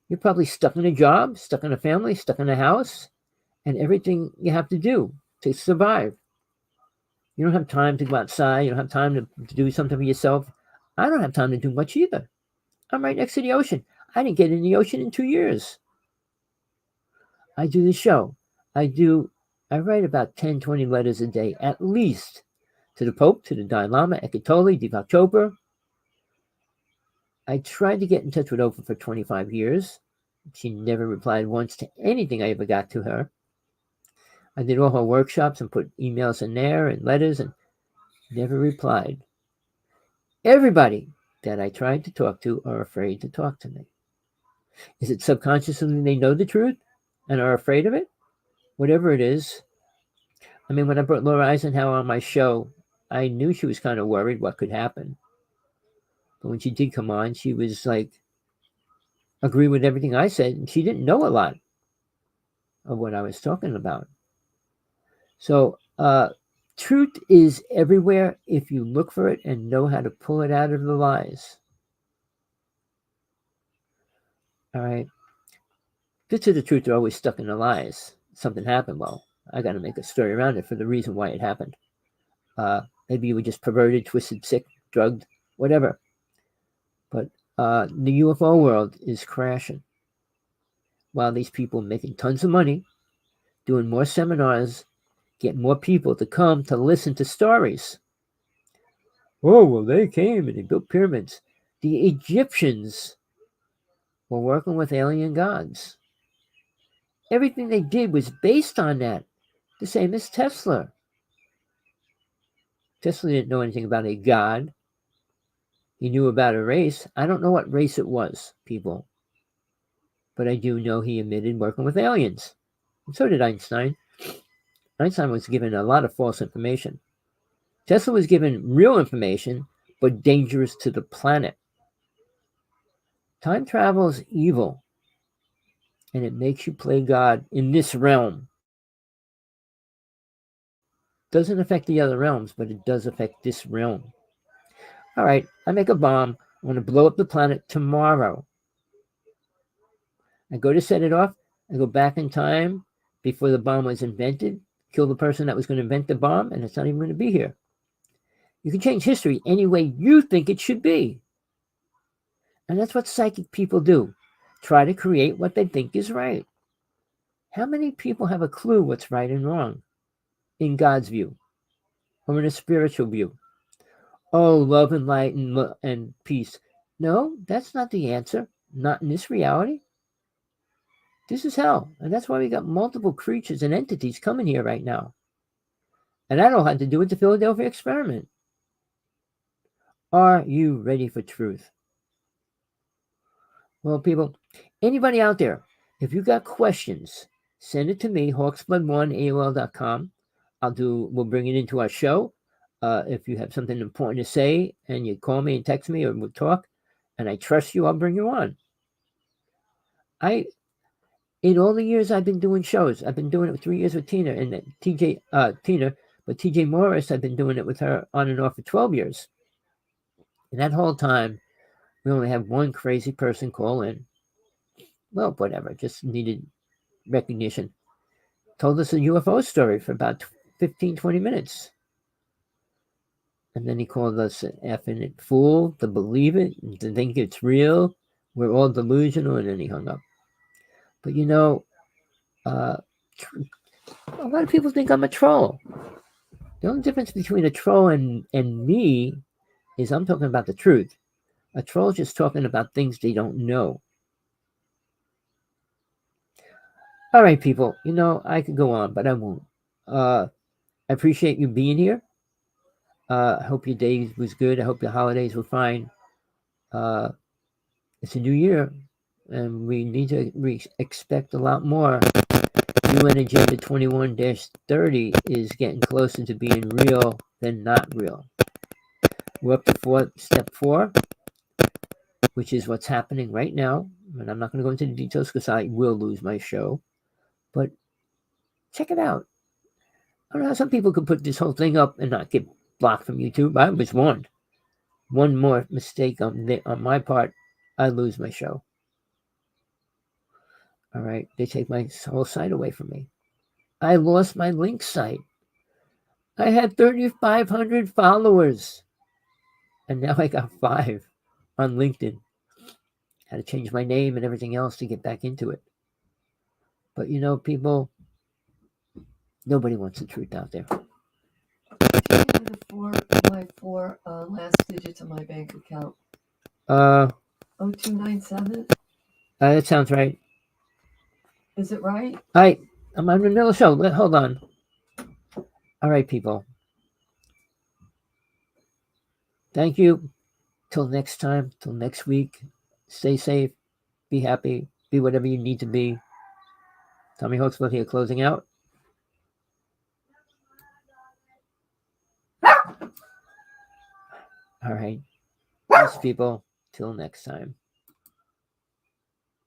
You're probably stuck in a job, stuck in a family, stuck in a house, and everything you have to do to survive. You don't have time to go outside. You don't have time to do something for yourself. I don't have time to do much either. I'm right next to the ocean. I didn't get in the ocean in 2 years. I do the show. I write about 10, 20 letters a day, at least, to the Pope, to the Dalai Lama, Eckhart Tolle, Deepak Chopra. I tried to get in touch with Oprah for 25 years. She never replied once to anything I ever got to her. I did all her workshops and put emails in there and letters and never replied. Everybody that I tried to talk to are afraid to talk to me. Is it subconsciously they know the truth and are afraid of it? Whatever it is. I mean, when I brought Laura Eisenhower on my show, I knew she was kind of worried what could happen. But when she did come on, she was like, agree with everything I said, and she didn't know a lot of what I was talking about. So, truth is everywhere if you look for it and know how to pull it out of the lies. All right. Bits of the truth are always stuck in the lies. Something happened. Well, I got to make a story around it for the reason why it happened. Maybe you were just perverted, twisted, sick, drugged, whatever. But the UFO world is crashing. While these people making tons of money, doing more seminars, get more people to come to listen to stories. Oh, well, they came and they built pyramids. The Egyptians were working with alien gods. Everything they did was based on that. The same as Tesla. Tesla didn't know anything about a god. He knew about a race. I don't know what race it was, people. But I do know he admitted working with aliens. And so did Einstein. Einstein was given a lot of false information. Tesla was given real information, but dangerous to the planet. Time travel is evil, and it makes you play God in this realm. Doesn't affect the other realms, but it does affect this realm. All right, I make a bomb. I want to blow up the planet tomorrow. I go to set it off. I go back in time before the bomb was invented, kill the person that was going to invent the bomb, and it's not even going to be here. You can change history any way you think it should be. And that's what psychic people do. Try to create what they think is right. How many people have a clue what's right and wrong in God's view or in a spiritual view? Oh, love and light and peace. No, that's not the answer. Not in this reality. This is hell. And that's why we got multiple creatures and entities coming here right now. And that all had to do with the Philadelphia experiment. Are you ready for truth? Well, people, anybody out there, if you got questions, send it to me, hawksblood1@aol.com. We'll bring it into our show. If you have something important to say and you call me and text me or we'll talk, and I trust you, I'll bring you on. In all the years I've been doing shows, I've been doing it 3 years with Tina and TJ Morris, I've been doing it with her on and off for 12 years. And that whole time, we only had one crazy person call in. Well, whatever, just needed recognition. Told us a UFO story for about 15, 20 minutes. And then he called us an effing fool to believe it, and to think it's real. We're all delusional, and then he hung up. But you know, a lot of people think I'm a troll. The only difference between a troll and me is I'm talking about the truth. A troll's just talking about things they don't know. All right, people, you know, I could go on, but I won't. I appreciate you being here. I hope your day was good. I hope your holidays were fine. It's a new year, and we need to expect a lot more. UN Agenda 21-30 is getting closer to being real than not real. We're up to step 4, which is what's happening right now. And I'm not going to go into the details because I will lose my show. But check it out. I don't know how some people could put this whole thing up and not get blocked from YouTube. I was warned. One more mistake on my part, I lose my show. All right, they take my whole site away from me. I lost my link site. I had 3,500 followers. And now I got 5 on LinkedIn. Had to change my name and everything else to get back into it. But people, nobody wants the truth out there. Give me my four last digits of my bank account. 0297. That sounds right. Is it right? I'm on the middle of the show. Hold on. All right, people. Thank you. Till next time. Till next week. Stay safe. Be happy. Be whatever you need to be. Tommy Hawksblood here, closing out. All right. Peace, people. Till next time.